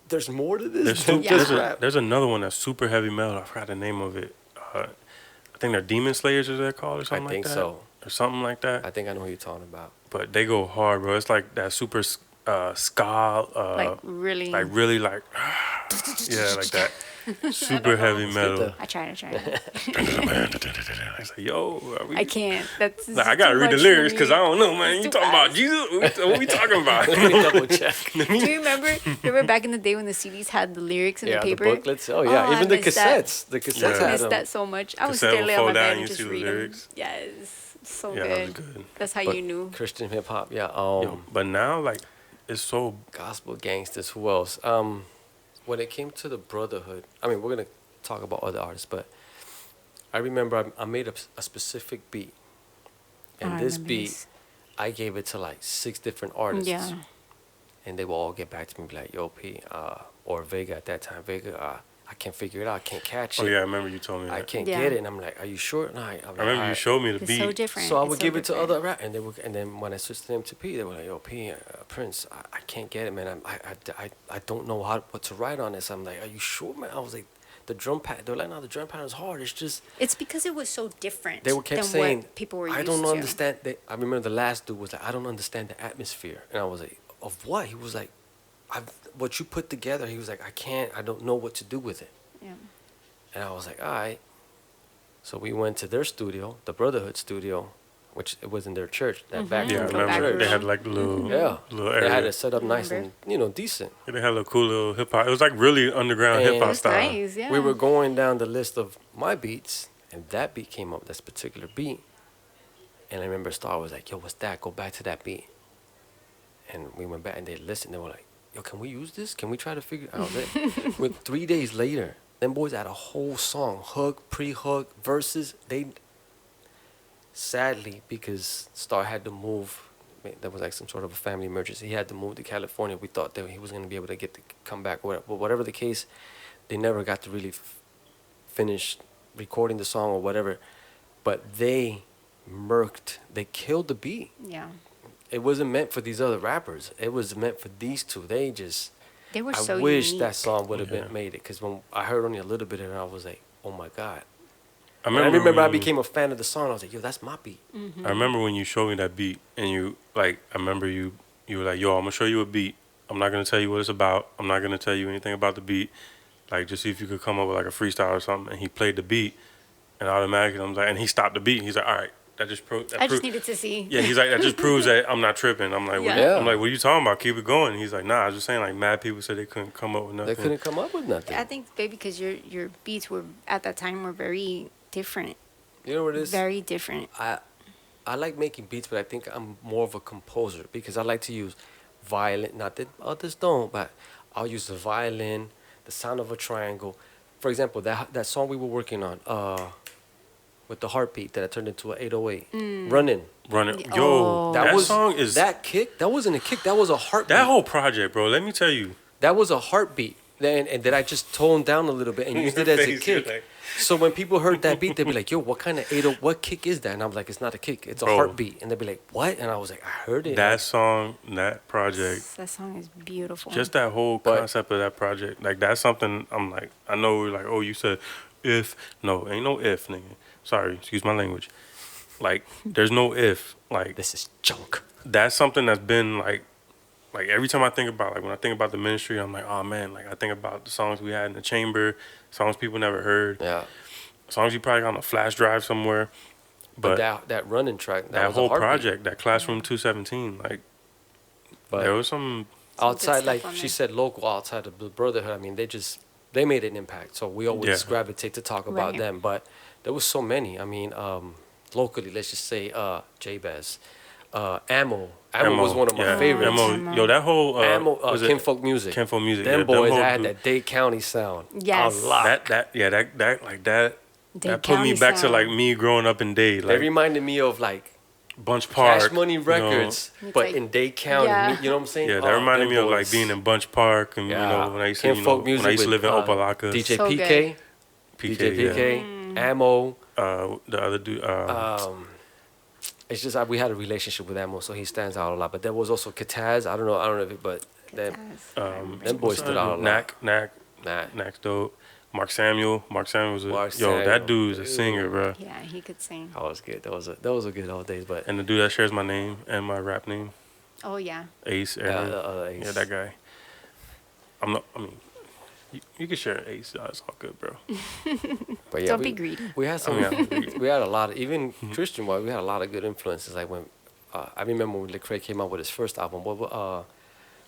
there's more to this. There's, than Yeah. just there's, rap. there's another one that's super heavy metal. I forgot the name of it. I think they're Demon Slayers, is they're called, or something like think that. so. Or something like that. I think I know who you're talking about. But they go hard, bro. It's like that super ska, like really. like really like, yeah, like that. Super heavy metal. though. I tried. I was like, yo, are we? I can't. That's. Like, I too gotta read the much for lyrics because me. I don't know, man. It's You too talking about fast. Jesus? What we talking about? Let me double check. Do you remember back in the day when the CDs had the lyrics in Yeah, the the paper? booklets. Oh yeah, Oh, I even the miss that. cassettes. The cassettes Yeah. I had missed them. that so much. I was Cassette still would lay on fall my down, bed you and just see the read them. lyrics. Yes, so Yeah, that was good. good. That's how But you knew. Christian hip hop. Yeah. Yo, but now, like, it's so Gospel gangsters. Who else? When it came to the brotherhood, I mean, we're gonna talk about other artists, but I remember I made a specific beat, and I this remember beat, this. I gave it to like 6 different artists, Yeah. and they will all get back to me and be like, "Yo, P, or Vega at that time, Vega, I can't figure it out. I can't catch it. Oh yeah, I remember you told me that. I can't Yeah. get it." And I'm like, "Are you sure?" And I'm like, I remember you "Alright." showed me the It's beat. so different. So I It's would give it to different. other rap, and then when I switched to MP, they were like, "Yo, P, Prince, I can't get it, man. I don't know what to write on this." I'm like, "Are you sure, man?" I was like, "The drum pad." They're like, "No, the drum pattern is hard. It's just." It's because it was so different. They were kept than saying, what people were "I used don't to. understand." I remember the last dude was like, "I don't understand the atmosphere," and I was like, "Of what?" He was like, "What you put together." He was like, I don't know what to do with it." Yeah. And I was like, "All right." So we went to their studio, the Brotherhood studio, which it was in their church, that back Yeah, I room from remember church. they had like the little, Yeah, little they had area. it set up nice Remember? and decent. Yeah, they had a little cool little hip hop. It was like really underground And- hip hop It was style. nice. Yeah. We were going down the list of my beats, and that beat came up, this particular beat. And I remember Star was like, "Yo, what's that? Go back to that beat." And we went back and they listened. They were like, yo, can we use this? Can we try to figure out that? With 3 days later, them boys had a whole song, hook, pre-hook, verses. They, sadly, because Star had to move, there was like some sort of a family emergency. He had to move to California. We thought that he was going to be able to get to come back. But whatever the case, they never got to really finish recording the song or whatever. But they murked. They killed the beat. Yeah. It wasn't meant for these other rappers. It was meant for these two. They were I so wish unique. that song would have Yeah. been made it, because when I heard only a little bit of it, I was like, oh my God. I And I remember I when- became a fan of the song. I was like, yo, that's my beat. I remember when you showed me that beat, and you like. I remember you were like, "Yo, I'm gonna show you a beat. I'm not gonna tell you what it's about. I'm not gonna tell you anything about the beat. Like, just see if you could come up with like a freestyle or something." And he played the beat, and automatically I'm like, and he stopped the beat. He's like, "All right, that just proved." I just needed to see. Yeah, he's like, that just proves that I'm not tripping. I'm like, Yeah. Yeah. I'm like, what are you talking about? Keep it going. He's like, nah, I was just saying, like, mad people said they couldn't come up with nothing. They couldn't come up with nothing. I think maybe because your beats were at that time were very different. You know what it is? Very different. I like making beats, but I think I'm more of a composer because I like to use violin. Not that others don't, but I'll use the violin, the sound of a triangle. For example, that song we were working on, with the heartbeat that I turned into an 808, Running. Running. Yeah. Yo, Oh. that song is. that kick. That wasn't a kick. That was a heartbeat. That whole project, bro, let me tell you. That was a heartbeat. And that I just toned down a little bit and used it as a Face, you're kick. like- So when people heard that beat, they'd be like, yo, what kind of 80, what kick is that? And I'm like, it's not a kick, it's a Bro. heartbeat. And they'd be like, what? And I was like, I heard it. That song, that project, That song is beautiful. just that whole But- concept of that project, like, that's something I'm like, I know we're like, oh, you said if. No, ain't no if, nigga. Sorry, excuse my language. Like, there's no if. Like, This is junk. that's something that's been like every time I think about, like, when I think about the ministry, I'm like, oh man, like, I think about the songs we had in the chamber, songs people never heard, Yeah. songs you probably got on a flash drive somewhere. But But that running track, that was whole a heartbeat. project, that Classroom 217, like, But there was some. outside, stuff like on she there. said, local, outside of the brotherhood, I mean, they made an impact. So we always Yeah. gravitate to talk about Right. them. But there was so many. I mean, locally, let's just say J-Baz, Ammo. Ammo was one of my yeah. favorites. Ammo, yo, that whole Ammo, was it Kinfolk Music. Kinfolk Music. Them yeah, boys whole had group- that Dade County sound. Yes. A lot. that Dade that put me County back to sound. like me growing up in Dade, They like reminded me of like Bunch Park, Cash Money you know. Records, It's but like- in Dade County. Yeah. You know what I'm saying? Yeah, that Oh, reminded them me of like boys. being in Bunch Park, and you know when I used to, Kinfolk when I used to with, live in Opalaka. DJ So PK, PK, DJ yeah. PK, Ammo. The other dude, It's just we had a relationship with Ammo, so he stands out a lot. But there was also Kataz. I don't know if it, but them boys stood out a lot. Knack's dope. Mark Samuel was a, Mark yo, Samuel. that dude's a singer, bro. Yeah, he could sing. That was good. That was a good old days. But And the dude that shares my name and my rap name, Oh yeah. Ace. yeah, Aaron. the other Ace. Yeah, that guy. I'm not. I mean, you can share Ace. It's all good, bro. But yeah, Don't be greedy. We had some. I mean, we had a lot of even Christian wise. We had a lot of good influences. Like when I remember when Lecrae came out with his first album.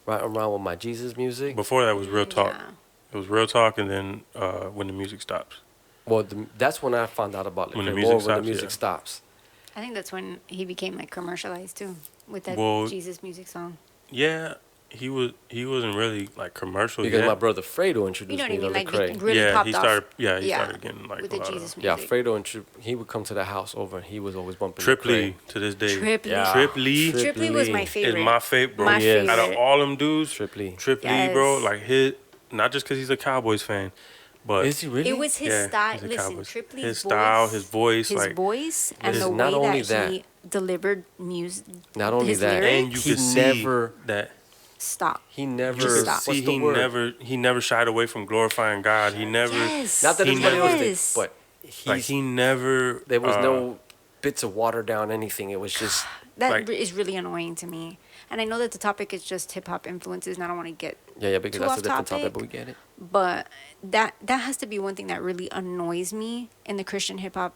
Right around with my Jesus music. Before that was Real Talk. Yeah. It was Real Talk, and then When the Music Stops. Well, that's when I found out about When the Lecrae. music More when stops, the music yeah. stops. I think that's when he became like commercialized too, with that Well, Jesus music song. Yeah, he wasn't really like commercial Because yet. my brother Fredo You introduced know what I me mean? to Like Lecrae. really yeah, popped he off. started. Yeah, he Yeah, started getting like with a the lot Jesus of music. Yeah, Fredo he would come to the house over, and he was always bumping Tripley Lecrae. to this day. Tripley. Yeah. Tripley Tripley was my Is favorite. is my favorite, bro. My Yes. Out of favorite. all them dudes, Tripley. Tripley, bro, Yes. like not just because he's a Cowboys fan, but Is he really? It was his yeah, style. he's a Listen, Cowboys. Tripley's His style, voice, his voice, his like voice, and It's the not way only that he delivered music. Not only his that, lyrics, and you he could see never- that stop. He never. you could stop. see What's the he word? never shied away from glorifying God. He never Yes. Not that He everybody else yes. did, but like he never there was uh, no bits of water down anything. It was just That like- is really annoying to me. And I know that the topic is just hip hop influences, and I don't want to get. yeah, because Too that's off a different topic, topic. but we get it. But that has to be one thing that really annoys me in the Christian hip hop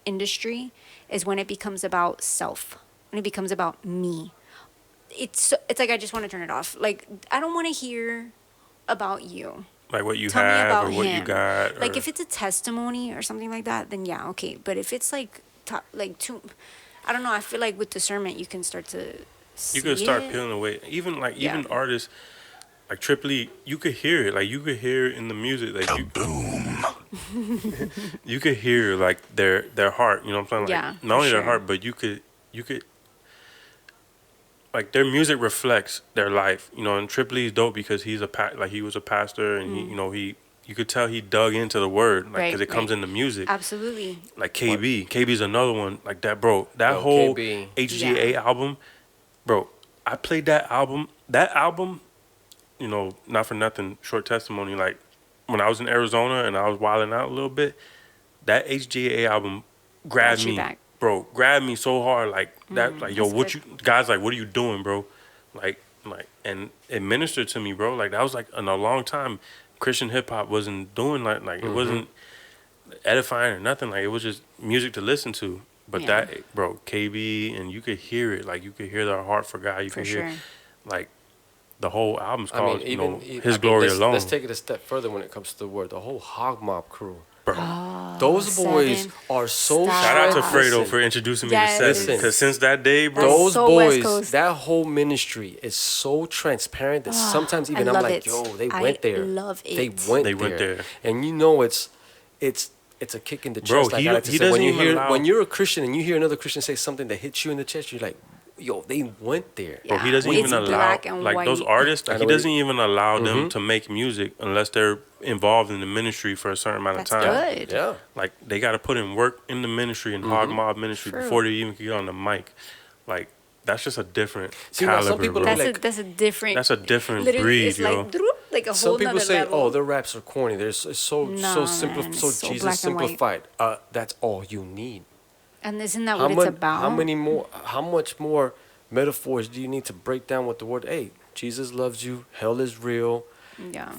industry is when it becomes about self, when it becomes about me. It's like I just want to turn it off. Like I don't want to hear about you. like what you Tell me have about or what you him. got. Like or- if it's a testimony or something like that, then yeah, okay. But if it's like too, I don't know. I feel like with discernment you can start to. you could start see it. peeling away. Even Yeah. artists. like Triple E, you could hear it. Like you could hear it in the music. Like you could hear like their heart. You know what I'm saying? Like Yeah, not for only their sure. heart, but you could like their music reflects their life. You know, and Triple E is dope because he's like he was a pastor, and he, you know, you could tell he dug into the word, like Right, because it comes right. in the music. Absolutely. Like KB's another one like that, bro. That Yo, whole KB. HGA Yeah. album, bro. I played that album. That album, you know, not for nothing. Short testimony. Like when I was in Arizona and I was wilding out a little bit, that HGA album grabbed Brought you me, back. bro. Grabbed me so hard, like that. Like yo, that's what good. you guys like? What are you doing, bro? Like, and it ministered to me, bro. Like that was like in a long time, Christian hip hop wasn't doing like it wasn't edifying or nothing. Like it was just music to listen to. But Yeah. that, bro, KB, and you could hear it. Like you could hear their heart for God. You For could sure. hear, like, the whole album's I mean, called, you know, I His mean, Glory let's, Alone. Let's take it a step further when it comes to the word. The whole Hog Mob crew. Bro. Those boys Seven. are so Stop. Shout out to Ah. Fredo Listen, for introducing me Yes. to Seven. Listen. Because since that day, bro, That's those so West boys, Coast. that whole ministry is so transparent that sometimes even I I'm love like, it. yo, they I went there. love They it. went They there. went there. And you know it's a kick in the Bro, chest. Like he- I like to he say, when doesn't you even hear allow- when you're a Christian and you hear another Christian say something that hits you in the chest, you're like, yo, they went there. bro, he Yeah. doesn't It's even allow, black and like, those white. artists, I like, know he what doesn't even allow them to make music unless they're involved in the ministry for a certain amount That's of time. good. Yeah. Like, they got to put in work in the ministry and Hog Mob ministry True. before they even get on the mic. Like, that's just a different See, now, caliber, some people bro. don't That's a different. That's a different literally, breed, it's yo. like droop, like a Some whole people nother say, level. "Oh, their raps are corny. They're so No, simple, man, so it's so Jesus black and white. simplified." That's all you need. And isn't that what it's about? How many more? How much more metaphors do you need to break down with the word? Hey, Jesus loves you. Hell is real. Yeah.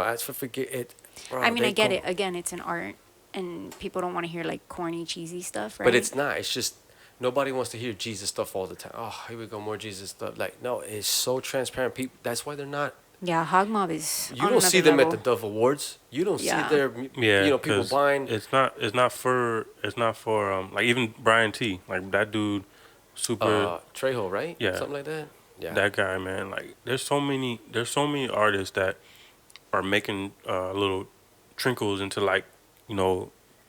As for forget it. Bro, I mean, they I get go- it. Again, it's an art, and people don't want to hear like corny, cheesy stuff, right? But it's not. It's just nobody wants to hear Jesus stuff all the time. Oh, here we go, more Jesus stuff. Like, no, it's so transparent. People. That's why they're not. Yeah, Hog Mob is. You on don't see another them level. at the Dove Awards. You don't Yeah. see their. Yeah, People 'cause buying. It's not for like even Brian T. Like that dude, super Trejo, right? Yeah. Something like that. Yeah. that guy, man. Like there's so many artists that are making little trinkles into like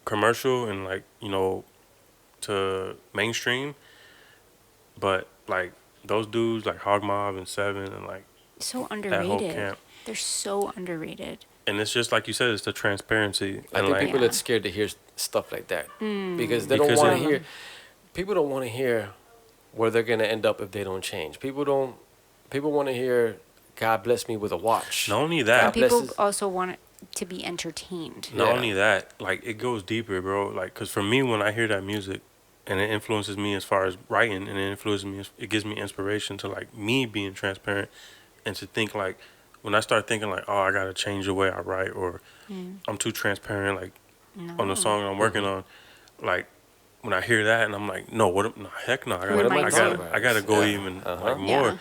commercial and like to mainstream, but like those dudes like Hog Mob and Seven and like So that whole underrated. camp. They're so underrated. And it's just like you said, it's the transparency. I and think like, people Yeah. are scared to hear stuff like that because they Because don't want it- to hear. People don't want to hear where they're gonna end up if they don't change. People don't. People want to hear, "God bless me with a watch." not only And that, God bless people his- also want it to be entertained. not Yeah. only that, like it goes deeper, bro. Like, cause for me, when I hear that music, and it influences me as far as writing, and it influences me, it gives me inspiration to like me being transparent, and to think like, when I start thinking like, oh, I gotta change the way I write, or I'm too transparent, like on the song I'm working on, like when I hear that, and I'm like, no, no, heck no, I What am I gotta, doing? I gotta go Yeah. even Uh-huh. like more, Yeah.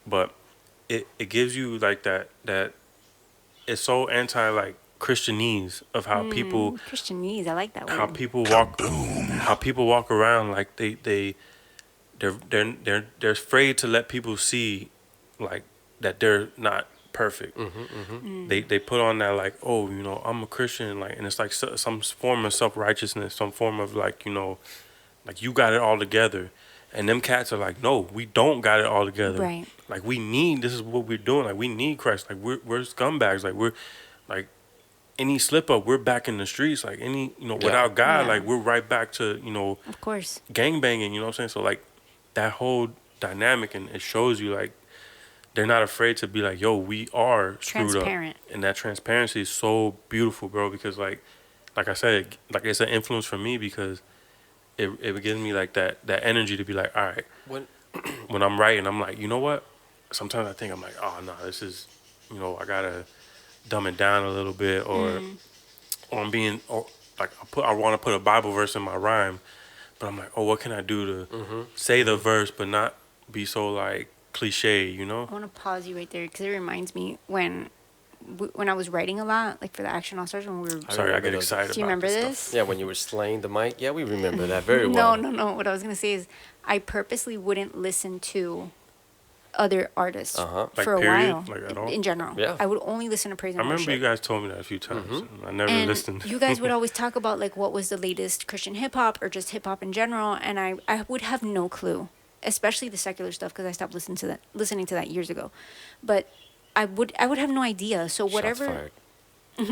but it gives you like that it's so anti like Christianese of how people Christianese, I like that word. how people walk around like they're afraid to let people see like that they're not perfect. They put on that like, oh, I'm a Christian, like, and it's like some form of self-righteousness, some form of like, like you got it all together. And them cats are like, no, we don't got it all together. Right. Like this is what we're doing. Like we need Christ. Like we're scumbags. Like we're like any slip up, we're back in the streets. Like any, without God, Yeah. like we're right back to, Of course. gangbanging, you know what I'm saying? So like that whole dynamic, and it shows you like they're not afraid to be like, yo, we are screwed Transparent. up. And that transparency is so beautiful, bro, because like I said, like it's an influence for me because it gives me like that energy to be like, all right, When when I'm writing, I'm like, you know what? Sometimes I think I'm like, oh no, this is, I gotta dumb it down a little bit, or I'm being, or like I want to put a Bible verse in my rhyme, but I'm like, oh, what can I do to say the verse but not be so like cliche, I want to pause you right there because it reminds me when I was writing a lot, like for the Action All Stars, when we were. Sorry, I remember get those. excited. Do you about remember this this? stuff. Yeah, when you were slaying the mic. Yeah, we remember that very well. No. What I was gonna say is, I purposely wouldn't listen to other artists Like for a period? while. Like at all? In general, Yeah. I would only listen to praise I and remember worship. you guys told me that a few times. And I never And listened. you guys would always talk about like what was the latest Christian hip hop or just hip hop in general, and I would have no clue, especially the secular stuff because I stopped listening to that years ago. But I would have no idea. So Shots whatever fired.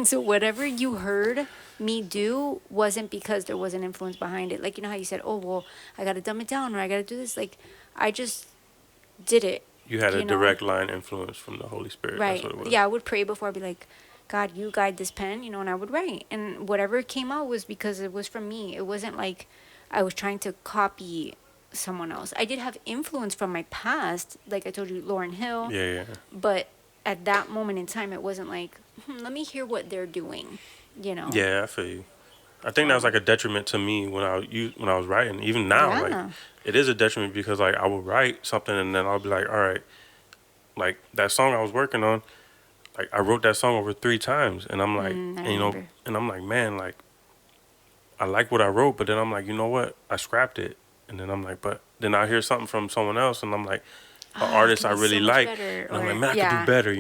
so whatever you heard me do wasn't because there was an influence behind it. Like you know how you said, "Oh, well, I got to dumb it down or I got to do this." Like I just did it. You had a you know? direct line influence from the Holy Spirit. Right. That's what it was. Yeah, I would pray before I'd be like, God, you guide this pen, and I would write. And whatever came out was because it was from me. It wasn't like I was trying to copy someone else. I did have influence from my past, like I told you, Lauryn Hill. Yeah. But at that moment in time, it wasn't like, let me hear what they're doing, Yeah, I feel you. I think that was like a detriment to me when I was writing. Even now, Yeah. like it is a detriment because like I will write something and then I'll be like, all right, like that song I was working on, like I wrote that song over 3 times, and I'm like, I and, remember. and I'm like, man, like I like what I wrote, but then I'm like, you know what, I scrapped it, and then I'm like, but then I hear something from someone else, and I'm like, an "Oh, it artist could I be really so much like, better," and I'm or- like, man, I yeah. could do better,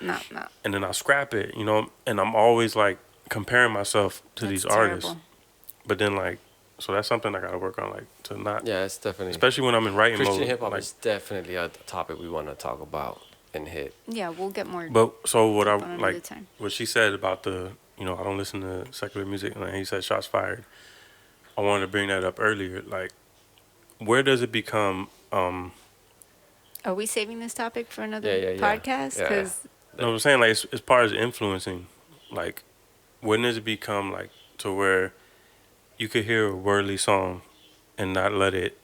Nah. and then I'll scrap it, and I'm always like comparing myself to That's these artists, terrible. but then like, so that's something I gotta work on, like to not, Yeah, it's definitely. especially when I'm in writing Christian mode. hip hop like, is definitely a topic we want to talk about and hit. Yeah, we'll get more. But so what I on another like time. what she said about I don't listen to secular music, and he said shots fired. I wanted to bring that up earlier. Like, where does it become? Are we saving this topic for another Yeah. podcast? Yeah. Because No, I'm saying like as far as influencing, like, when does it become like to where you could hear a worldly song and not let it,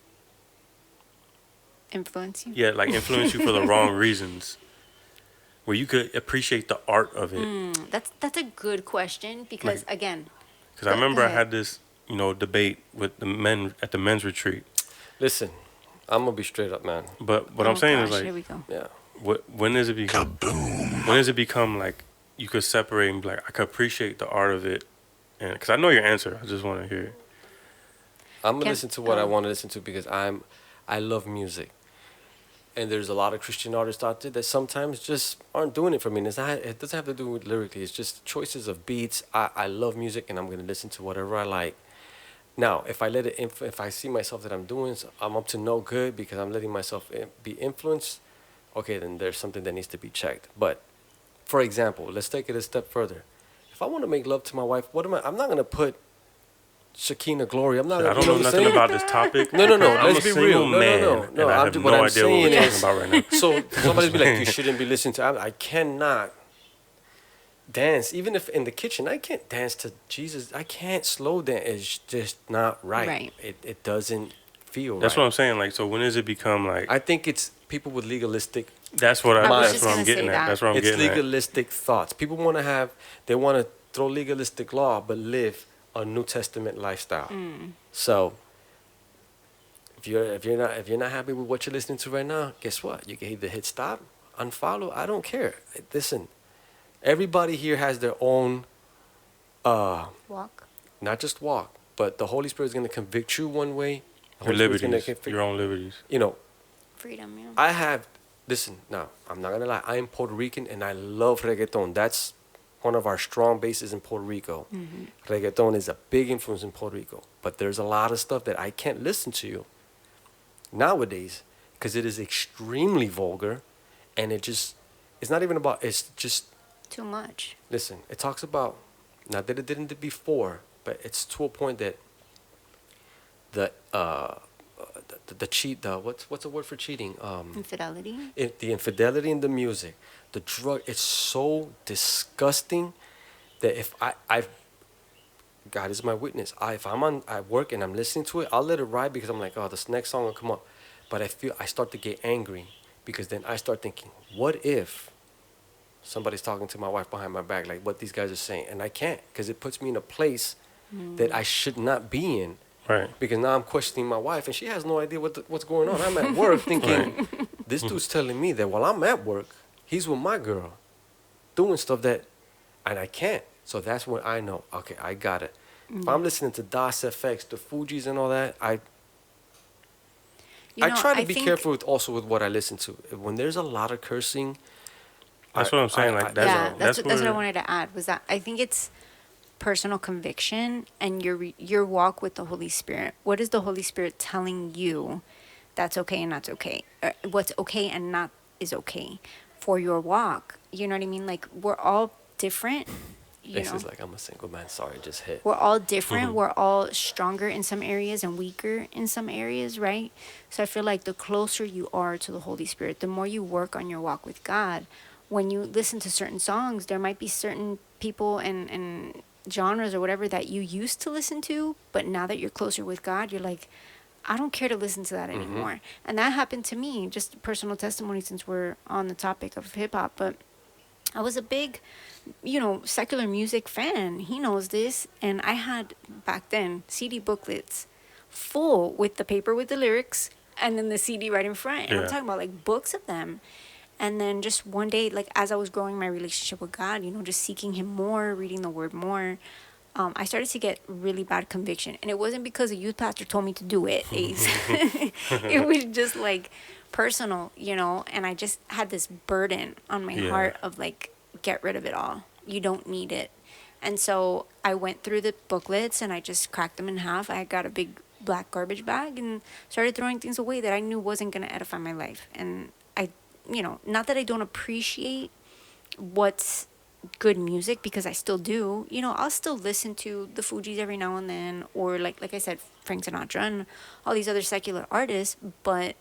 influence you. yeah, like influence you for the wrong reasons, where you could appreciate the art of it. That's a good question because again, Because I remember I ahead. had this debate with the men at the men's retreat. Listen, I'm gonna be straight up, man. But what oh I'm saying is gosh, like, here we go. Yeah. when does it become? When does it become like you could separate and be like, I could appreciate the art of it, and because I know your answer, I just want to hear it. I'm gonna Can- listen to what I oh. want to listen to because I love music, and there's a lot of Christian artists out there that sometimes just aren't doing it for me. And it doesn't have to do with lyrically. It's just choices of beats. I love music, and I'm gonna listen to whatever I like. Now, if I let it, if I see myself that I'm doing, I'm up to no good because I'm letting myself be influenced. Okay, then there's something that needs to be checked. But, for example, let's take it a step further. If I want to make love to my wife, what am I? I'm not gonna put Shekinah glory. I'm not. I you don't know know what I'm nothing saying? about this topic. No. I'm Let's a be single real. man, No. and I have what no I'm idea what we're saying talking is- about right now. So somebody's be like, you shouldn't be listening to. I cannot dance, even if in the kitchen. I can't dance to Jesus. I can't slow dance. It's just not right. Right. It doesn't feel That's right. what I'm saying. Like, so when does it become like? I think it's people with legalistic. That's what I was That's just what I'm gonna say getting at. that. That's what I'm It's getting at. legalistic thoughts. People want to they want to throw legalistic law, but live a New Testament lifestyle. So. If you're not happy with what you're listening to right now, guess what? You can either hit stop, unfollow. I don't care. Listen, everybody here has their own, Walk. not just walk, but the Holy Spirit is going to convict you one way. The Your Holy Spirit's gonna liberties, convict- your own liberties. Freedom, yeah. I have. Listen, now I'm not gonna lie. I am Puerto Rican and I love reggaeton. That's one of our strong bases in Puerto Rico. Reggaeton is a big influence in Puerto Rico, but there's a lot of stuff that I can't listen to nowadays because it is extremely vulgar, and it's not even about. It's just Too much. listen. It talks about not that it didn't before, but it's to a point that the cheat what's the word for cheating Infidelity. the infidelity in the music, the drug, it's so disgusting that if I've God is my witness. If I'm at work and I'm listening to it, I'll let it ride because I'm like, oh, this next song will come up. But I start to get angry because then I start thinking, what if somebody's talking to my wife behind my back, like what these guys are saying? And I can't because it puts me in a place that I should not be in. Right. Because now I'm questioning my wife, and she has no idea what's going on. I'm at work thinking, this dude's telling me that while I'm at work, he's with my girl, doing stuff and I can't. So that's when I know, okay, I got it. If I'm listening to DOS FX, the Fugees and all that, I try to be think, careful with what I listen to. When there's a lot of cursing, That's what I'm saying. Like yeah, that's that's what I where wanted to add, was that I think it's personal conviction and your walk with the Holy Spirit. What is the Holy Spirit telling you that's okay and not okay? What's okay and not is okay for your walk? You know what I mean? Like, we're all different, you This know. is like, I'm a single man. Sorry, just hit. We're all different. We're all stronger in some areas and weaker in some areas, right? So I feel like the closer you are to the Holy Spirit, the more you work on your walk with God. When you listen to certain songs, there might be certain people and genres or whatever that you used to listen to, but now that you're closer with God, you're like, I don't care to listen to that anymore. And that happened to me, just personal testimony, since we're on the topic of hip hop. But I was a big, secular music fan. He knows this. And I had, back then, CD booklets full with the paper with the lyrics and then the CD right in front. And I'm Yeah. talking about like books of them. And then just one day, like as I was growing my relationship with God, just seeking Him more, reading the Word more, I started to get really bad conviction. And it wasn't because a youth pastor told me to do it, Ace. It was just like personal, and I just had this burden on my Yeah. heart of like, get rid of it all. You don't need it. And so I went through the booklets and I just cracked them in half. I got a big black garbage bag and started throwing things away that I knew wasn't going to edify my life. And I, not that I don't appreciate what's good music, because I still do. I'll still listen to the Fugees every now and then, or like I said, Frank Sinatra and all these other secular artists. But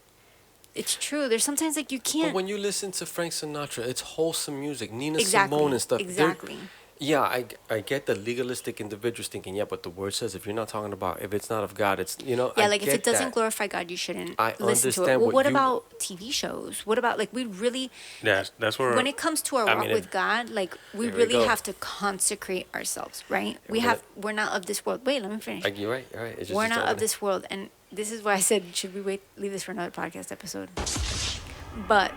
it's true. There's sometimes like you But can't. when you listen to Frank Sinatra, it's wholesome music. Nina Exactly, Simone and stuff. exactly. Yeah, I get the legalistic individuals thinking, yeah, but the word says if you're not talking about, if it's not of God, it's, Yeah, I like if get it doesn't that. glorify God, you shouldn't I listen to it. understand Well, what what you- about TV shows? What about, like, we really, that's where when it comes to our I walk mean, with God, like, we Here we really go. have to consecrate ourselves, right? We're We're not of this world. Wait, let me finish. You're right, you're right. It's just We're it's not all- of this world, and this is why I said, should we leave this for another podcast episode? But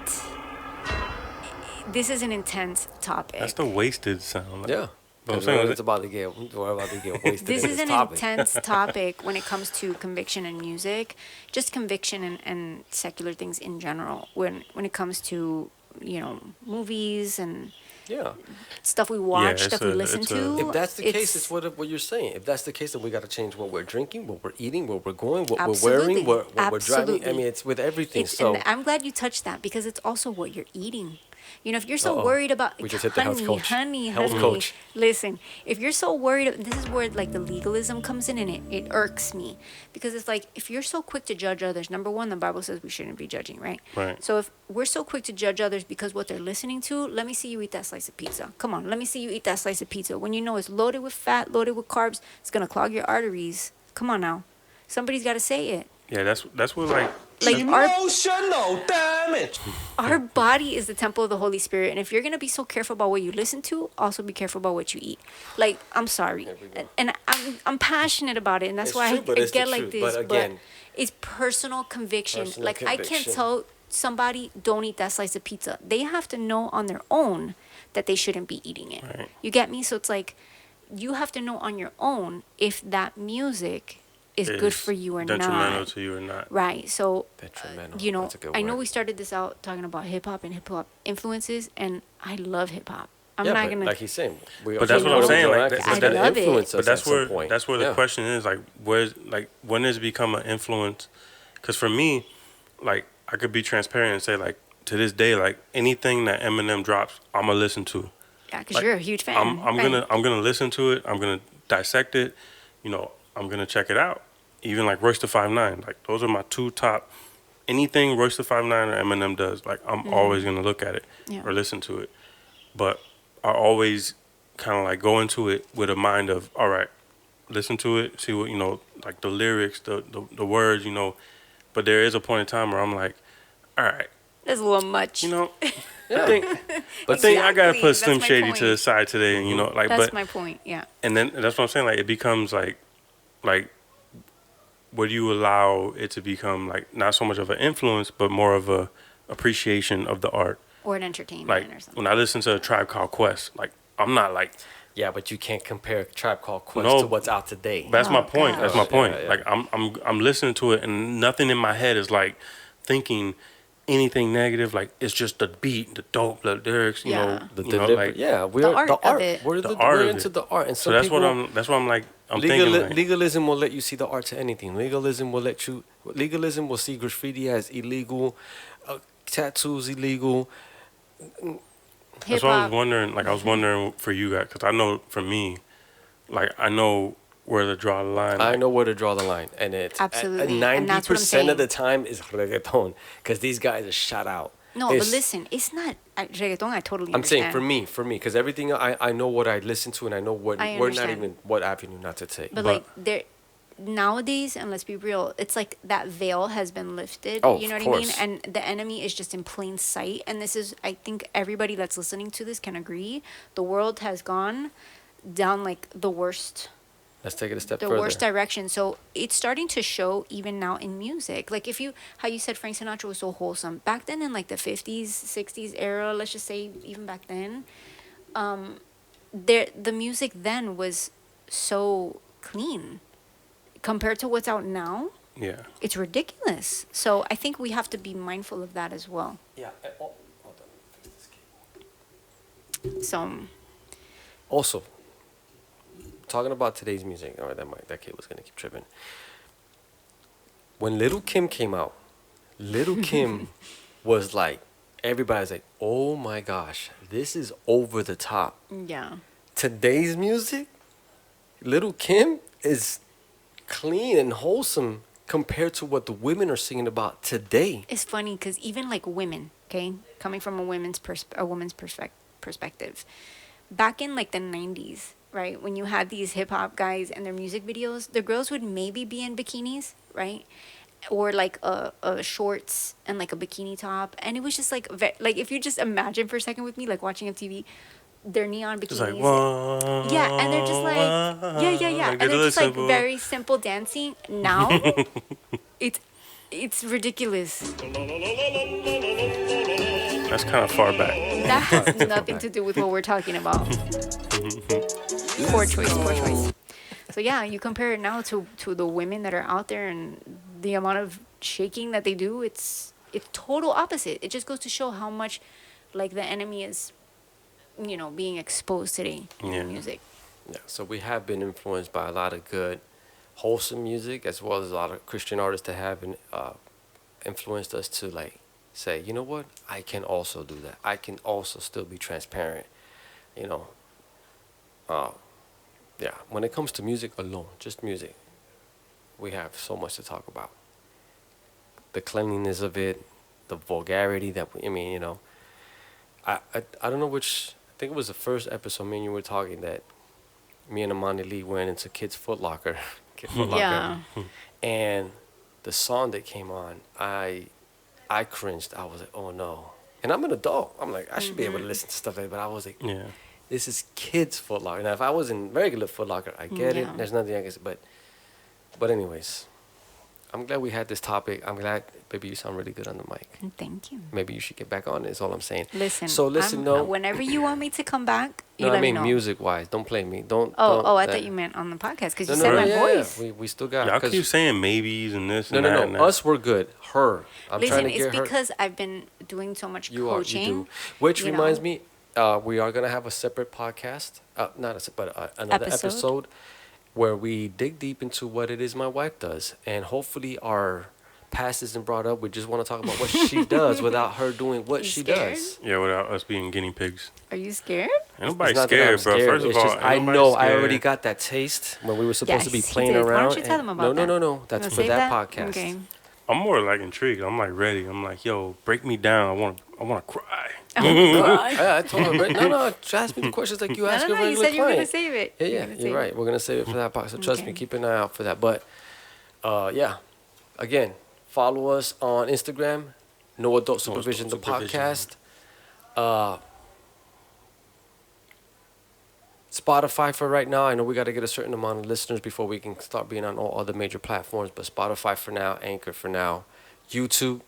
this is an intense topic. that's the wasted sound. Like, Yeah. But I'm Because saying it's about to get, we're about to get wasted This in is this an topic. intense topic when it comes to conviction and music, just conviction and secular things in general. When it comes to movies and Yeah. stuff we watch, it's stuff we listen it's a- to. If that's the case, it's what you're saying. If that's the case, then we got to change what we're drinking, what we're eating, what we're going, what we're wearing, what we're driving. I Absolutely. mean, it's with everything. It's, So and I'm glad you touched that, because it's also what you're eating. If you're so Uh-oh. worried about, We just hit the health coach. honey, Health honey, coach. listen, if you're so worried, this is where like the legalism comes in, and it irks me, because it's like, if you're so quick to judge others, number one, the Bible says we shouldn't be judging, right? Right. So if we're so quick to judge others because what they're listening to, let me see you eat that slice of pizza. Come on, let me see you eat that slice of pizza. When you know it's loaded with fat, loaded with carbs, it's gonna clog your arteries. Come on now, somebody's got to say it. Yeah, that's what like Emotional damage. Our body is the temple of the Holy Spirit, and if you're gonna be so careful about what you listen to, also be careful about what you eat. Like, I'm sorry, and I'm passionate about it, and that's It's why true, but I it's the get like truth. this. But again, it's personal conviction. personal Like, I can't conviction. tell somebody don't eat that slice of pizza. They have to know on their own that they shouldn't be eating it. Right. You get me? So it's like, you have to know on your own if that music is good for you or detrimental not. to you or not. Right. So, Detrimental. That's a good I know word. we started this out talking about hip hop and hip hop influences, and I love hip hop. I'm yeah, not but gonna. like he's saying, But that's what I'm saying, like, because I it's gonna love it. influence us But that's at some point. that's where the Yeah. question is, like, when does it become an influence? Because for me, like, I could be transparent and say, like, to this day, like, anything that Eminem drops, I'm gonna listen to. Yeah, because like, you're a huge fan. I'm right? gonna listen to it. I'm gonna dissect it. I'm gonna check it out. Even like Royce the 5'9", like those are my two top. Anything Royce the 5'9" or Eminem does, like I'm always gonna look at it Yeah. or listen to it. But I always kind of like go into it with a mind of, all right, listen to it, see what like the lyrics, the words, But there is a point in time where I'm like, all right, That's a little much. I think I gotta Exactly. put Slim That's my Shady to the point. side today, and like, That's but my point. Yeah. and then that's what I'm saying. Like, it becomes like, would you allow it to become like not so much of an influence, but more of a appreciation of the art? Or an entertainment Like or something. when I listen to a Tribe Called Quest, like I'm not like Yeah, but you can't compare Tribe Called Quest No. to what's out today. That's my Oh, point. That's my gosh. point. Yeah, yeah. Like I'm listening to it, and nothing in my head is like thinking anything negative. Like it's just the beat, the dope, the lyrics. You know, Yeah. The you know, delivery. like Yeah, we're art the of art. it. We're the art we're of into it. the art, and So some that's people. what I'm. That's what I'm like. I'm thinking like. Legalism will let you see the art to anything. Legalism will let you. Legalism will see graffiti as illegal, tattoos illegal. Hip That's what I was hop. wondering. Like I was wondering for you guys, because I know for me, like I know where to draw the line. I Like, know where to draw the line, and it's Absolutely. And ninety that's what I'm percent of the saying. time is reggaeton, because these guys are shut out. No, but It's- listen, it's not reggaeton. I totally I'm saying understand. for me, because everything I know what I listen to, and I know what I we're not understand. even what avenue not to take. But But- like there nowadays, and let's be real, it's like that veil has been lifted. Oh, You know of what I mean? course. And the enemy is just in plain sight. And this is, I think everybody that's listening to this can agree. The world has gone down like the worst Let's take it a step the further. worst direction. So it's starting to show even now in music. Like if you, how you said Frank Sinatra was so wholesome back then in like the 50s, 60s era, let's just say even back then, the music then was so clean compared to what's out now. yeah. It's ridiculous. So I think we have to be mindful of that as well. Yeah. Hold on. So Also, talking about today's music. All right, that kid was gonna keep tripping. When Little Kim came out, Little Kim was like, everybody's like, oh my gosh, this is over the top. yeah. Today's music, Little Kim is clean and wholesome compared to what the women are singing about today. It's funny because even like women, okay, coming from a woman's perspective, back in like the 90s, right, when you had these hip hop guys and their music videos, the girls would maybe be in bikinis, right, or like a shorts and like a bikini top, and it was just like like if you just imagine for a second with me, like watching MTV, their neon It's like bikinis. Yeah, and they're just like, yeah, Like, and they're just like simple. very simple dancing. Now, it's ridiculous. That's kind of far back. That has nothing to do with what we're talking about. Poor choice, poor choice. So yeah, you compare it now to the women that are out there and the amount of shaking that they do. It's total opposite. It just goes to show how much, like, the enemy is, being exposed today in Yeah. music. Yeah, so we have been influenced by a lot of good, wholesome music, as well as a lot of Christian artists that have been, influenced us to like say, you know what, I can also do that. I can also still be transparent. You know, yeah. When it comes to music alone, just music, we have so much to talk about. The cleanliness of it, the vulgarity that I mean, I don't know which. I think it was the first episode me and you were talking that me and Amanda Lee went into Kids Foot Locker, Kid Foot Locker, Yeah. and the song that came on, I cringed. I was like, oh no. And I'm an adult. I'm like, I should be able to listen to stuff like that. But I was like, Yeah. this is Kids Foot Locker. Now, if I was in regular Foot Locker, I get Yeah. it. There's nothing I can say. But anyways, I'm glad we had this topic. I'm glad, baby, you sound really good on the mic. Thank you. Maybe you should get back on it, is all I'm saying. Listen. So listen, no. Whenever you want me to come back, you No, let I me mean know. music-wise. Don't play me. Don't. I that- thought you meant on the podcast because No, you no, said no, my yeah, voice. yeah. We still got. Y'all 'cause- keep saying maybes and this No, and that. no, and no. that. Us, we're good. Her. I'm Listen, trying to it's get her. because I've been doing so much You coaching. are. You do. Which you reminds know. me, we are gonna have a separate podcast. Not a separate, but another Episode? episode where we dig deep into what it is my wife does, and hopefully our past isn't brought up. We just want to talk about what she does without her doing what You she scared? does. Yeah, without us being guinea pigs. Are you scared? Ain't nobody It's not that I'm scared, bro. First of it's all, just, ain't I nobody know I scared. already got that taste when we were supposed to be Yes, you playing did. Why don't around. you tell and- them about no, that? no. That's Wanna for save that podcast. Okay. I'm more like intrigued. I'm like ready. I'm like, yo, break me down. I want to cry. I told her, right? No, ask me the questions like you No, ask no, a no. You regular said you were gonna client. save it. Yeah, You're yeah, gonna you're save right. it. We're gonna save it for that podcast. So trust me, Okay. keep an eye out for that. But yeah, again, follow us on Instagram, No Adult Supervision, the Supervision. podcast. Spotify for right now. I know we got to get a certain amount of listeners before we can start being on all other major platforms. But Spotify for now, Anchor for now, YouTube,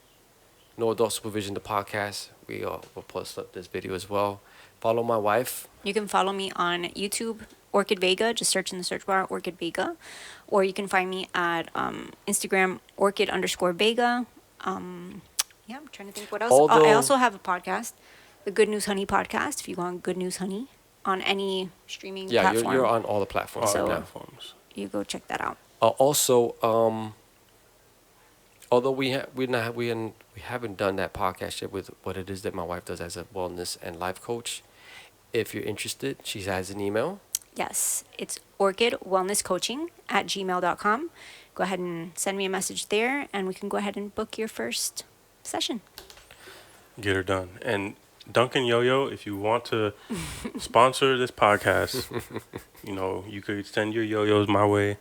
No Adult Supervision, the podcast. We'll post up this video as well. Follow my wife. You can follow me on YouTube, Orchid Vega. Just search in the search bar, Orchid Vega. Or you can find me at Instagram, Orchid_Vega. Yeah, I'm trying to think what else. I Although- also have a podcast, the Good News Honey podcast. If you go on Good News Honey on any streaming Yeah, platform, you're on all the platforms So- right now. Platforms. you go check that out. Also, although we haven't done that podcast yet with what it is that my wife does as a wellness and life coach. If you're interested, she has an email. Yes, it's orchidwellnesscoaching@gmail.com. Go ahead and send me a message there, and we can go ahead and book your first session. Get her done. And Duncan Yo-Yo, if you want to sponsor this podcast, you could send your yo-yos my way.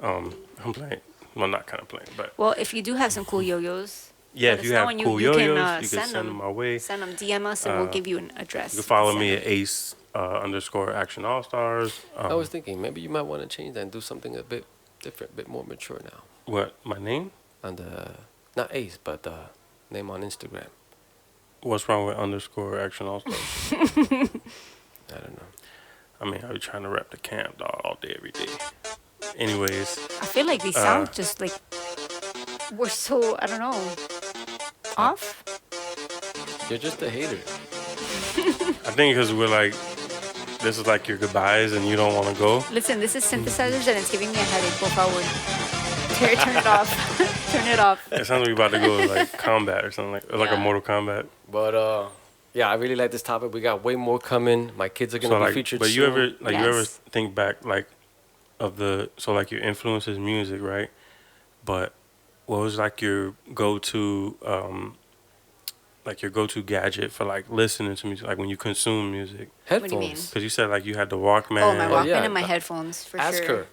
I'm playing. Well, not kind of playing, but Well, if you do have some cool yo-yos, yeah, let if us you know, have and cool you can, yo-yos, you can send send them my way. Send them, DM us, and we'll give you an address. You can follow send me it. at Ace_Action All Stars. I was thinking maybe you might want to change that and do something a bit different, a bit more mature now. What, my name? On the not Ace, but the name on Instagram. What's wrong with _Action All Stars? I don't know. I mean, I be trying to rep the camp, dog, all day, every day. Anyways, I feel like these sound just like we're so, I don't know, off. You're just a hater. I think because we're like, this is like your goodbyes and you don't want to go. Listen, this is synthesizers, and it's giving me a headache. Go forward. Turn it off. Turn it off. It sounds like we're about to go like combat or something, like a Yeah. Mortal Kombat. But yeah, I really like this topic. We got way more coming. My kids are gonna So be like, featured but soon. you ever Yes. think back like of like your influences music, right? But what was like your go-to gadget for like listening to music, like when you consume music? Headphones. What do you mean? Because you said like you had the Walkman. Oh, my Walkman yeah. and my headphones, for Ask sure. her.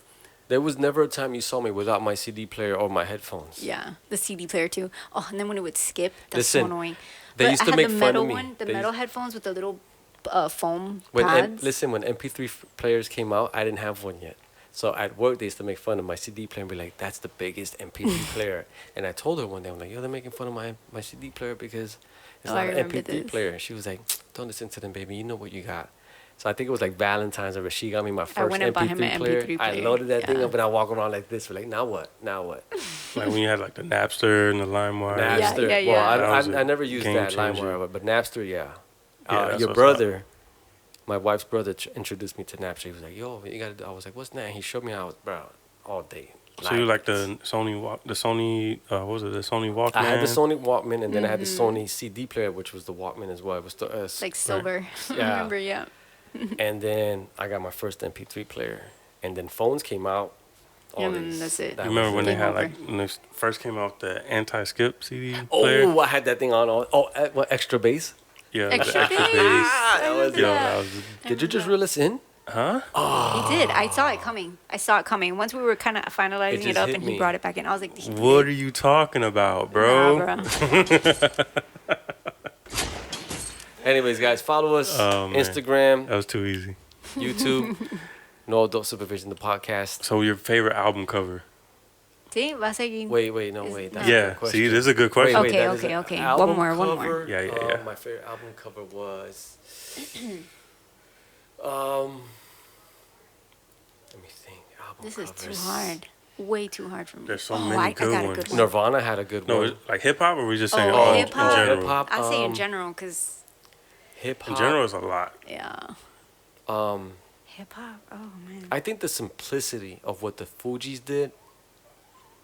There was never a time you saw me without my CD player or my headphones. Yeah, the CD player too. Oh, and then when it would skip, that's Listen, so annoying. they But used I to had make the fun metal of me. one, the They metal used- headphones with the little foam When pads. when MP3 players came out, I didn't have one yet. So at work, they used to make fun of my CD player and be like, "That's the biggest MP3 player." And I told her one day, I'm like, "Yo, they're making fun of my CD player because it's Oh, not I an remember MP3 this. player." And she was like, "Don't listen to them, baby. You know what you got." So I think it was like Valentine's or she got me my first went and bought MP3, him an player. MP3 I player, loaded that thing yeah. up and I walk around like this. We're like, now what? Now what? Like when you had like the Napster and the LimeWire. Napster. yeah, Well, yeah. That was a I never used game that changer. LimeWire, but Napster, yeah. Yeah, that's Your what's brother, my wife's brother, introduced me to Napster. He was like, "Yo, you gotta do." I was like, "What's that?" And he showed me how. I was, bro, all day. So you like the Sony what was it? The Sony Walkman? I had the Sony Walkman, and then I had the Sony CD player, which was the Walkman as well. It was the like silver. I Yeah. remember, yeah. and then I got my first MP3 player, and then phones came out. Yeah, and that's it. that You remember was when it. they had over. like when they first came out the anti-skip CD player? Oh, I had that thing on. What extra bass? Yeah, Extra the extra bass. bass. that was Yo, Yeah. that was Did you just reel us in? huh? He did. I saw it coming. Once we were kind of finalizing it just up, hit and me. he brought it back in. I was like, he What did. are you talking about, bro? Nah, bro. Anyways, guys, follow us Oh, man. Instagram, That was too easy. YouTube, No Adult Supervision, the podcast. So your favorite album cover? Sí, va a seguir. Wait, no, Is- wait. no. That's a Yeah, good question. see, this is a good question. Okay, that is okay, an okay. album One more. cover. Yeah, yeah, yeah. My favorite album cover was. Let me think. Album This is too covers. hard. Way too hard for me. There's so oh, many I good got a ones. good one. Nirvana had a good No, one. is- like hip hop, or we just saying Oh, all hip-hop. in general? Hip-hop. I say in um, general, because, Hip hop. In general, is a lot. yeah. Um, Hip hop. Oh, man. I think the simplicity of what the Fugees did.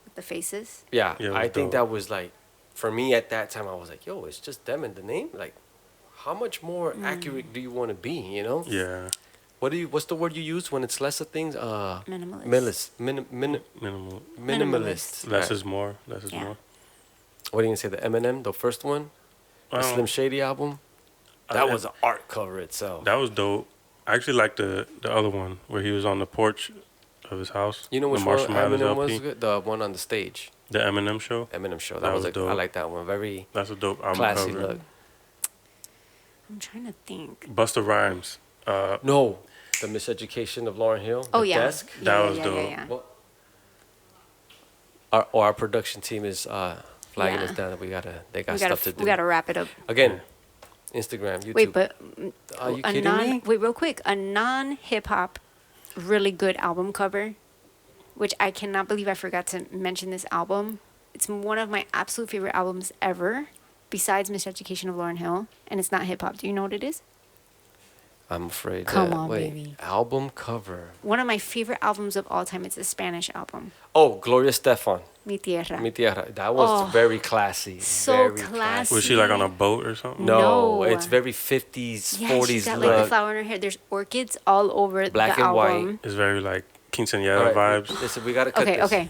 With the faces. Yeah, Yeah, it I was think dope. that was like, for me at that time, I was like, yo, it's just them and the name. Like, how much more accurate do you want to be? You know? Yeah, What's the word you use when it's less of things? Minimalist. minimal. Minimalist. Less Right. is more. Less is Yeah. more. What are you gonna say? The Eminem, the first one, the Um, Slim Shady album. That was an art cover itself. That was dope. I actually like the other one where he was on the porch of his house. You know which the one Marshall Mathers Eminem was LP, good? The one on the stage, the Eminem show. Eminem show. That, That was was a, dope. I like that one. Very That's a dope album classy cover. look. I'm trying to think. Busta Rhymes. No, the Miseducation of Lauryn Hill. Oh, the yeah. Desk. Yeah, That yeah, was yeah, dope. Yeah, yeah. Well, our production team is flagging Yeah. us down. They got We stuff to do. gotta wrap it up. Again, Instagram, YouTube. Wait, but Are you a kidding me? wait, real quick, a non-hip hop, really good album cover, which I cannot believe I forgot to mention this album. It's one of my absolute favorite albums ever, besides Miseducation of Lauryn Hill, and it's not hip hop. Do you know what it is? I'm afraid. Come that, on, wait, baby. Album cover. One of my favorite albums of all time. It's a Spanish album, Oh, Gloria Stefan. Mi Tierra. Mi Tierra. That was Oh, very classy. so very classy. Was she like on a boat or something? No, No. it's very 50s, Yeah, 40s she's got like the look. flower in her hair. There's orchids all over Black the and white. album. It's very like All quinceañera right, vibes. listen, we gotta cut Okay, this. okay.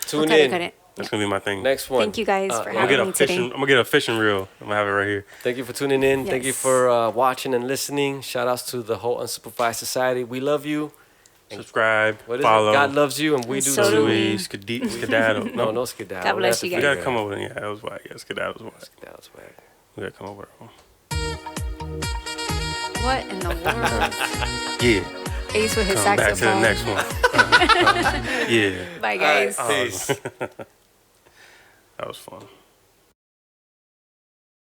Tune We'll cut in. it. That's gonna be my thing. Next one. Thank you guys for I'm gonna having get a me today. fishing. I'm gonna get a fishing reel. I'm gonna have it right here. Thank you for tuning in. Thank you Yes. for watching and listening. Shout outs to the whole Unsupervised Society. We love you. Subscribe, What is follow. it? God loves you and we And do so do too. we. Skedaddle. No, no skedaddle. God bless That's you the We guys. gotta come up with it. Yeah, that was why. Yeah, skedaddle's why. Skedaddle's whack. We gotta come up with it. What in the world? Yeah. Ace with his Come back to the saxophone. next one. Yeah. Bye, guys. Peace. That was fun.